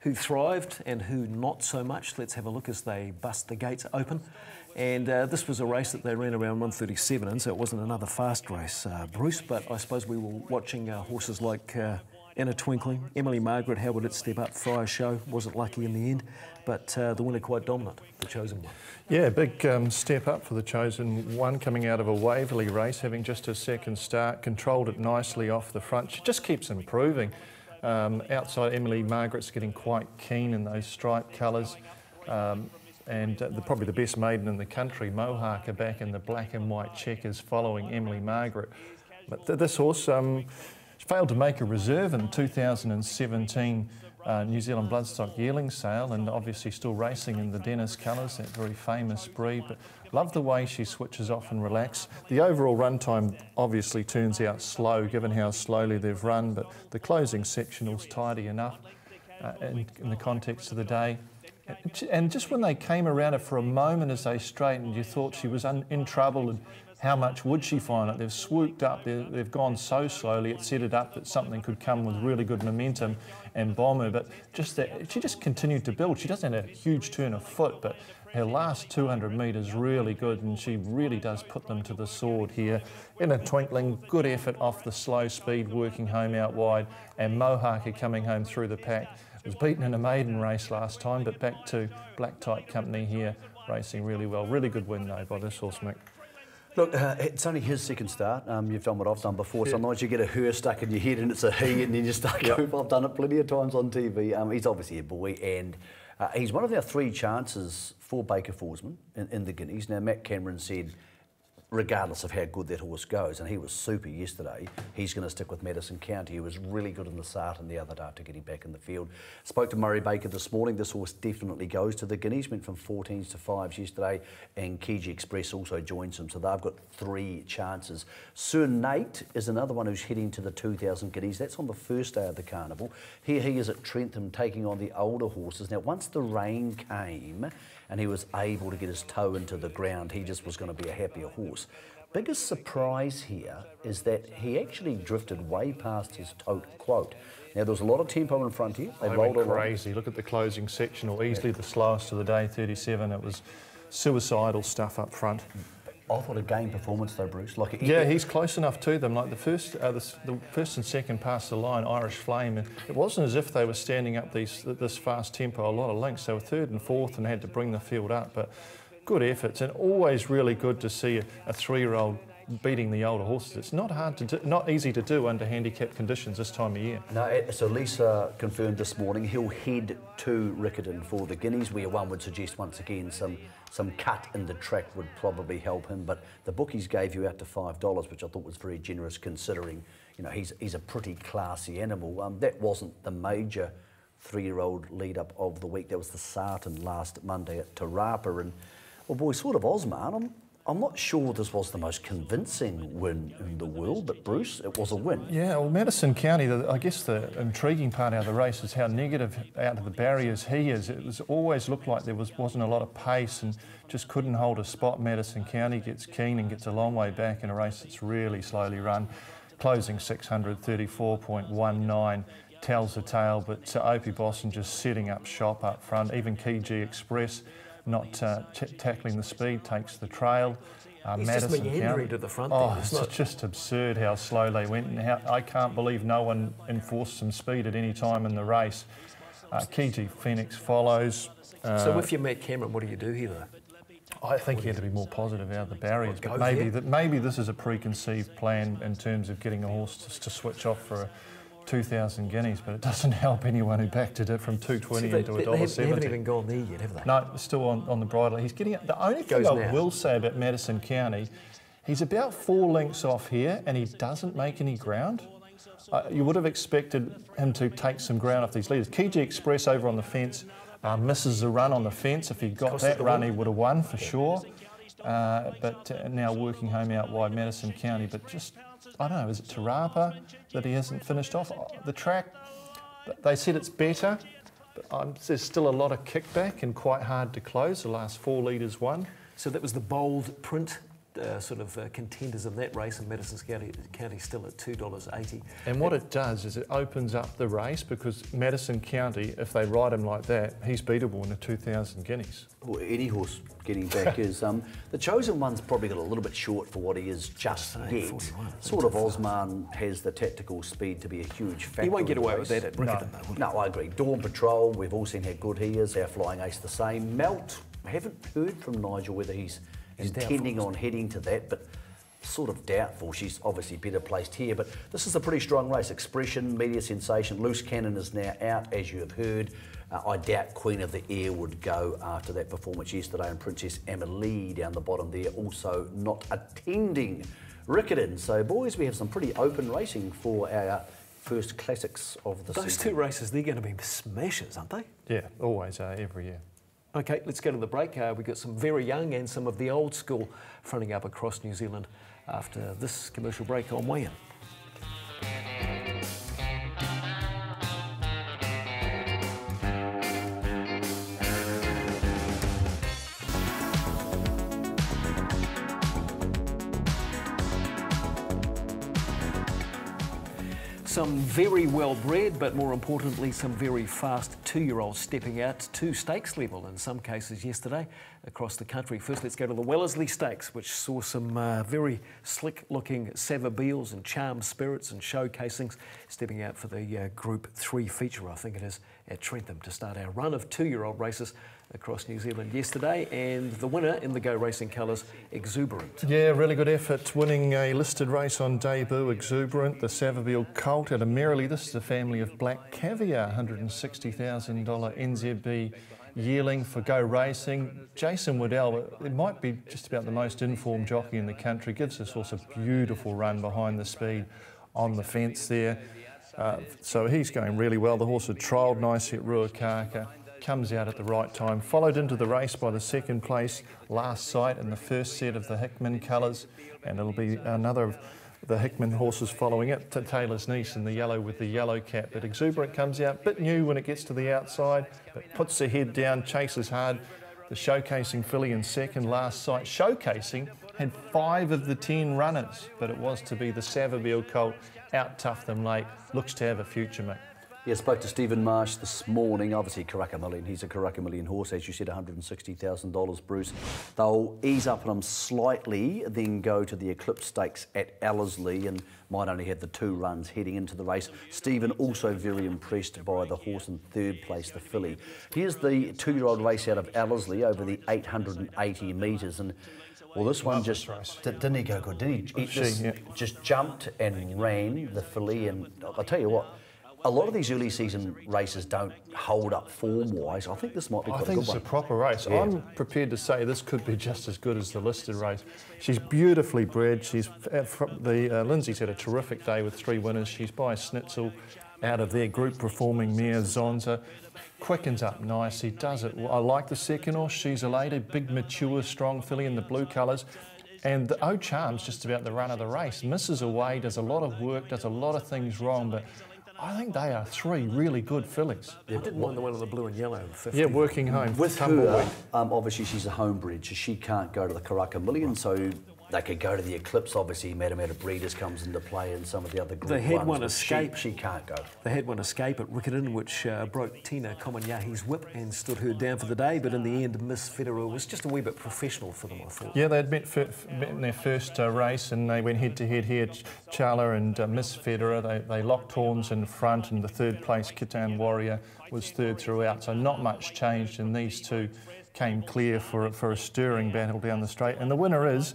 Speaker 1: Who thrived and who not so much? Let's have a look as they bust the gates open. And this was a race that they ran around 1:37 in, so it wasn't another fast race, Bruce, but I suppose we were watching horses like In a Twinkling, Emily Margaret, how would it step up? Fire Show, wasn't lucky in the end, but the winner quite dominant, the Chosen One.
Speaker 3: Yeah, big step up for the Chosen One, coming out of a Waverley race, having just a second start, controlled it nicely off the front. She just keeps improving. Outside, Emily Margaret's getting quite keen in those striped colours. And probably the best maiden in the country, Mohawk, are back in the black and white checkers following Emily Margaret. But this horse failed to make a reserve in 2017 New Zealand Bloodstock Yearling Sale, and obviously still racing in the Dennis colours, that very famous breed. But love the way she switches off and relax. The overall run time obviously turns out slow, given how slowly they've run, but the closing sectional's tidy enough in the context of the day. And just when they came around it for a moment as they straightened, you thought she was in trouble, and how much would she find it? They've swooped up, they've gone so slowly, it set it up that something could come with really good momentum and bomb her, but just that, she just continued to build. She doesn't have a huge turn of foot, but her last 200 metres really good, and she really does put them to the sword here. In a Twinkling, good effort off the slow speed, working home out wide, and Mohawk coming home through the pack. Was beaten in a maiden race last time, but back to Black Type Company here, racing really well. Really good win, though, by this horse, Mick.
Speaker 2: Look, it's only his second start. You've done what I've done before. Yeah. Sometimes you get a her stuck in your head and it's a he, and then you start going. I've done it plenty of times on TV. He's obviously a boy, and he's one of our 3 chances for Baker Forsman in the Guineas. Now, Matt Cameron said regardless of how good that horse goes, and he was super yesterday, he's going to stick with Madison County. He was really good in the Sarton the other day to get him back in the field. Spoke to Murray Baker this morning. This horse definitely goes to the Guineas. Went from 14s to 5s yesterday, and Kiji Express also joins him, so they've got 3 chances. Sir Nate is another one who's heading to the 2,000 Guineas. That's on the first day of the carnival. Here he is at Trentham taking on the older horses. Now, once the rain came and he was able to get his toe into the ground, he just was going to be a happier horse. Biggest surprise here is that he actually drifted way past his tote quote. Now, there was a lot of tempo in front here. They rolled it
Speaker 3: crazy. Look at the closing sectional, easily the slowest of the day, 37. It was suicidal stuff up front.
Speaker 2: I thought a game performance though, Bruce.
Speaker 3: Yeah, he's close enough to them. Like the first and second past the line, Irish Flame. It wasn't as if they were standing up this fast tempo. A lot of links. They were 3rd and 4th and had to bring the field up. But good efforts, and always really good to see a 3-year-old beating the older horses. It's not hard to do, not easy to do under handicapped conditions this time of year.
Speaker 2: No, so Lisa confirmed this morning he'll head to Riccarton for the Guineas, where one would suggest once again some cut in the track would probably help him, but the bookies gave you out to $5, which I thought was very generous considering, you know, he's a pretty classy animal. That wasn't the major 3-year-old lead up of the week. That was the Sarton last Monday at Te Rapa, and well, boy, sort of Osman, I'm not sure this was the most convincing win in the world, but Bruce, it was a win.
Speaker 3: Yeah, well, Madison County, I guess the intriguing part out of the race is how negative out of the barriers he is. It was always looked like there wasn't a lot of pace and just couldn't hold a spot. Madison County gets keen and gets a long way back in a race that's really slowly run. Closing 634.19 tells the tale, but Opie Boston just setting up shop up front. Even Kiji Express not tackling the speed, takes the trail.
Speaker 1: He's
Speaker 3: Madison
Speaker 1: just meandering to the front.
Speaker 3: Oh, it's just absurd how slow they went, and how I can't believe no one enforced some speed at any time in the race. Kiji Phoenix follows.
Speaker 1: So if you're Matt Cameron, what do you do here though?
Speaker 3: I think he had to be more positive out of the barriers, but maybe this is a preconceived plan in terms of getting a horse to switch off for a 2,000 guineas, but it doesn't help anyone who backed it from $2.20 into $1.70.
Speaker 1: They haven't even gone there yet, have they?
Speaker 3: No, still on the bridle. He's getting it. The only thing I will say about Madison County, he's about 4 lengths off here, and he doesn't make any ground. You would have expected him to take some ground off these leaders. Kiji Express over on the fence misses the run on the fence. If he got that run, he would have won for sure. But now working home out wide, Madison County, but just, I don't know, is it Te Rapa that he hasn't finished off? The track, they said it's better, but there's still a lot of kickback and quite hard to close. The last 4 leaders won.
Speaker 1: So that was the bold print contenders in that race, and Madison County still at $2.80.
Speaker 3: And what it does is it opens up the race, because Madison County, if they ride him like that, he's beatable in the 2,000 guineas.
Speaker 2: Well, any horse getting back is the Chosen One's probably got a little bit short for what he is just yet. 41, sort of Osman has the tactical speed to be a huge factor.
Speaker 1: He won't get away with that at Riccarton, though.
Speaker 2: No, I agree. Dawn Patrol, we've all seen how good he is. Our Flying Ace the same. Melt, I haven't heard from Nigel whether he's intending on heading to that, but sort of doubtful. She's obviously better placed here, but this is a pretty strong race. Expression, Media Sensation, Loose Cannon is now out, as you have heard. I doubt Queen of the Air would go after that performance yesterday, and Princess Amelie down the bottom there also not attending Riccarton. So boys, we have some pretty open racing for our first classics of the season.
Speaker 1: Those 2 races, they're going to be smashes, aren't they?
Speaker 3: Yeah, always are, every year.
Speaker 1: Okay, let's go to the break. We've got some very young and some of the old school fronting up across New Zealand after this commercial break on Weigh In. Some very well bred, but more importantly, some very fast 2-year-olds stepping out to stakes level in some cases yesterday across the country. First, let's go to the Wellesley Stakes, which saw some very slick-looking Savabeals and Charmed Spirits and showcasings stepping out for the Group 3 feature, I think it is, at Trentham to start our run of 2-year-old races across New Zealand yesterday, and the winner in the Go Racing colours, Exuberant.
Speaker 3: Yeah, really good effort, winning a listed race on debut. Exuberant, the Savabeel colt out of Merrily. This is the family of Black Caviar, $160,000 NZB yearling for Go Racing. Jason Waddell, it might be just about the most informed jockey in the country, gives this horse a beautiful run behind the speed on the fence there. So he's going really well. The horse had trialled nicely at Ruakaka, comes out at the right time, followed into the race by the second place Last Sight in the first set of the Hickman colours, and it'll be another of the Hickman horses following it, to Taylor's Niece in the yellow with the yellow cap. But Exuberant comes out, bit new when it gets to the outside, but puts the head down, chases hard. The Showcasing filly in second, Last Sight. Showcasing had 5 of the 10 runners, but it was to be the Savabeel colt, out-toughed them late, looks to have a future, mate.
Speaker 2: Yeah, spoke to Stephen Marsh this morning. Obviously, Karaka Million. He's a Karaka Million horse, as you said, $160,000, Bruce. They'll ease up on him slightly, then go to the Eclipse Stakes at Ellerslie and might only have the 2 runs heading into the race. Stephen also very impressed by the horse in third place, the filly. Here's the 2-year-old race out of Ellerslie over the 880 metres. And well, this one just didn't he go good? Did he? Just jumped and ran the filly, and I'll tell you what. A lot of these early season races don't hold up form-wise. I think this might be quite a good one.
Speaker 3: I think it's a proper race. Yeah. I'm prepared to say this could be just as good as the listed race. She's beautifully bred. She's Lindsay's had a terrific day with 3 winners. She's by Snitzel out of their group performing mare Zonza. Quickens up nicely, does it. I like the second horse. She's a lady, big, mature, strong filly in the blue colours. And the O Charm's just about the run of the race. Misses away, does a lot of work, does a lot of things wrong, but I think they are 3 really good fillies.
Speaker 1: I didn't mind the one in the blue and yellow. 50.
Speaker 3: Yeah, working home.
Speaker 2: With her, obviously she's a homebred, so she can't go to the Karaka Million, so they could go to the Eclipse. Obviously, Matamata Breeders comes into play and some of the other group
Speaker 1: They had
Speaker 2: ones,
Speaker 1: one escape.
Speaker 2: She can't go.
Speaker 1: They had one escape at Riccarton, which broke Tina Komanyahi's whip and stood her down for the day, but in the end, Miss Federer was just a wee bit professional for them, I thought.
Speaker 3: Yeah, they'd met in their first race, and they went head-to-head here. Charla and Miss Federer, they locked horns in front, and the third place, Kitan Warrior, was third throughout, so not much changed, and these 2 came clear for a stirring battle down the straight. And the winner is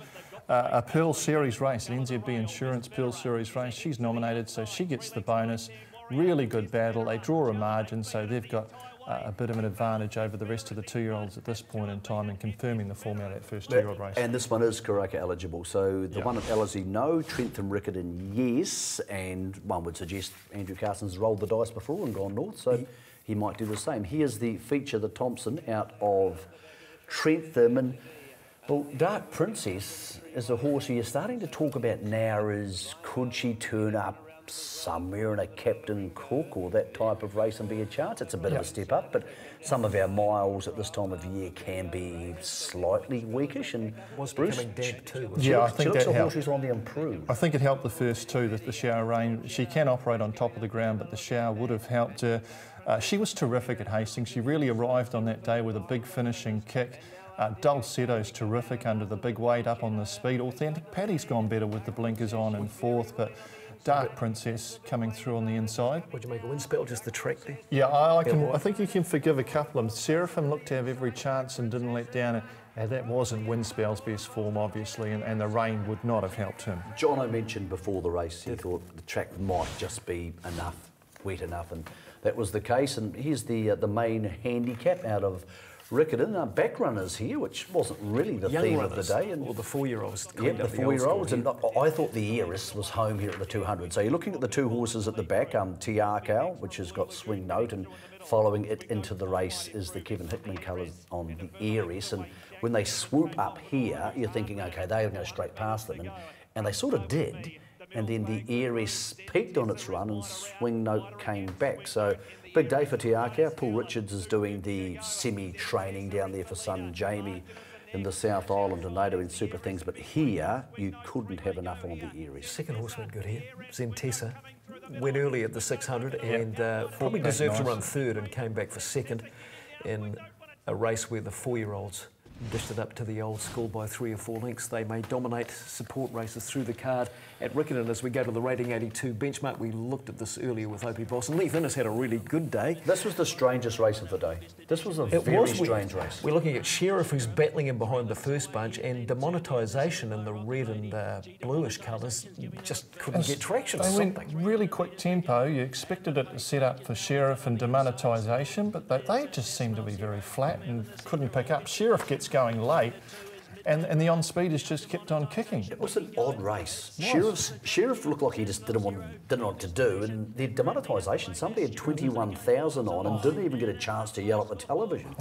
Speaker 3: a Pearl Series race, an NZB Insurance Pearl Series race. She's nominated, so she gets the bonus. Really good battle. They draw a margin, so they've got a bit of an advantage over the rest of the 2-year-olds at this point in time in confirming the form out of that first 2-year-old race.
Speaker 2: And this one is Karaka eligible. So the one at Ellerslie, no. Trentham Riccarton, yes. And one would suggest Andrew Carson's rolled the dice before and gone north, so he might do the same. Here's the feature, the Thompson, out of Trentham. And well, Dark Princess is a horse you're starting to talk about now. Is could she turn up somewhere in a Captain Cook or that type of race and be a chance? It's a bit of a step up, but some of our miles at this time of year can be slightly weakish. And
Speaker 1: was
Speaker 2: Bruce,
Speaker 1: becoming damp too.
Speaker 3: Yeah, I think
Speaker 2: she looks
Speaker 3: that
Speaker 2: a
Speaker 3: helped.
Speaker 2: horse who's on the improve.
Speaker 3: I think it helped the first 2, the shower rain. She can operate on top of the ground, but the shower would have helped her. She was terrific at Hastings. She really arrived on that day with a big finishing kick. Dulcetto's terrific under the big weight, up on the speed. Authentic Paddy's gone better with the blinkers on in 4th, but Dark Princess coming through on the inside.
Speaker 1: Would you make a wind spell, just the track there?
Speaker 3: Yeah, I think you can forgive a couple of them. Seraphim looked to have every chance and didn't let down. And that wasn't Windspell's best form, obviously, and the rain would not have helped him.
Speaker 2: Jono mentioned before the race he thought the track might just be enough, wet enough, and that was the case. And here's the main handicap out of Riccarton. Back runners here, which wasn't really the
Speaker 1: Young
Speaker 2: theme
Speaker 1: runners,
Speaker 2: of the day.
Speaker 1: or the 4-year-olds.
Speaker 2: Yeah, the 4-year-olds. And I thought the Heiress was home here at the 200. So you're looking at the 2 horses at the back, Tiakau, which has got Swing Note, and following it into the race is the Kevin Hickman colours on the Heiress. And when they swoop up here, you're thinking, OK, they'll go straight past them. And they sort of did. And then the Heiress peaked on its run and Swing Note came back. So big day for Tiakau. Paul Richards is doing the semi-training down there for son Jamie in the South Island, and they're doing super things. But here, you couldn't have enough on the Heiress.
Speaker 1: Second horse went good here. Zentessa went early at the 600 and probably deserved to run 3rd and came back for 2nd in a race where the 4-year-olds dished it up to the old school by 3 or 4 lengths. They may dominate support races through the card at Riccarton. As we go to the Rating 82 benchmark, we looked at this earlier with Opie Boss, and Leif Innes had a really good day.
Speaker 2: This was the strangest race of the day. This was a very strange race.
Speaker 1: We're looking at Sheriff, who's battling in behind the first bunch, and Demonetisation in the red and bluish colours just couldn't get traction.
Speaker 3: They went really quick tempo. You expected it to set up for Sheriff and Demonetisation, but they just seemed to be very flat and couldn't pick up. Sheriff gets going late, and the on-speeders just kept on kicking.
Speaker 2: It was an odd race. Sheriff looked like he just didn't know what to do, and the Demonetisation, somebody had 21,000 on and didn't even get a chance to yell at the television.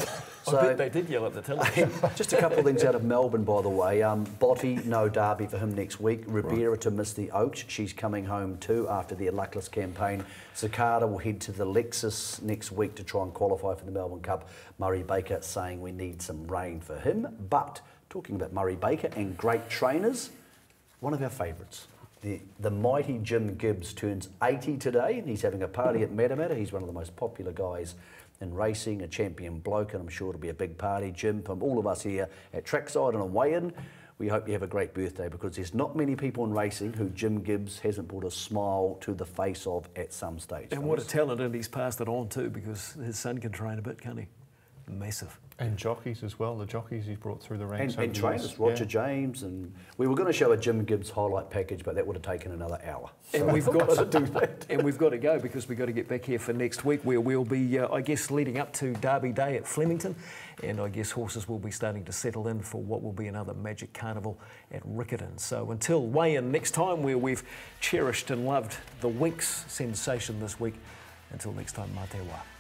Speaker 1: So, I bet they did yell at the television.
Speaker 2: Just a couple of things out of Melbourne, by the way. Botty, no derby for him next week. Ribeira to miss the Oaks. She's coming home too after the luckless campaign. Cicada will head to the Lexus next week to try and qualify for the Melbourne Cup. Murray Baker saying we need some rain for him. But talking about Murray Baker and great trainers, one of our favourites. The mighty Jim Gibbs turns 80 today, and he's having a party at Matamata. He's one of the most popular guys in racing, a champion bloke, and I'm sure it'll be a big party. Jim, from all of us here at Trackside and on Weigh-In, we hope you have a great birthday, because there's not many people in racing who Jim Gibbs hasn't brought a smile to the face of at some stage.
Speaker 1: And what a talent, and he's passed it on too, because his son can train a bit, can't he? Massive.
Speaker 3: And jockeys as well, the jockeys he's brought through the ranks.
Speaker 2: And trainers, Roger James, and we were going to show a Jim Gibbs highlight package, but that would have taken another hour.
Speaker 1: And
Speaker 2: so
Speaker 1: we've got
Speaker 2: to do that.
Speaker 1: And we've got to go, because we've got to get back here for next week, where we'll be, I guess, leading up to Derby Day at Flemington, and I guess horses will be starting to settle in for what will be another Magic Carnival at Riccarton. So until Weigh-In next time, where we've cherished and loved the Winx sensation this week, until next time, mā te wā.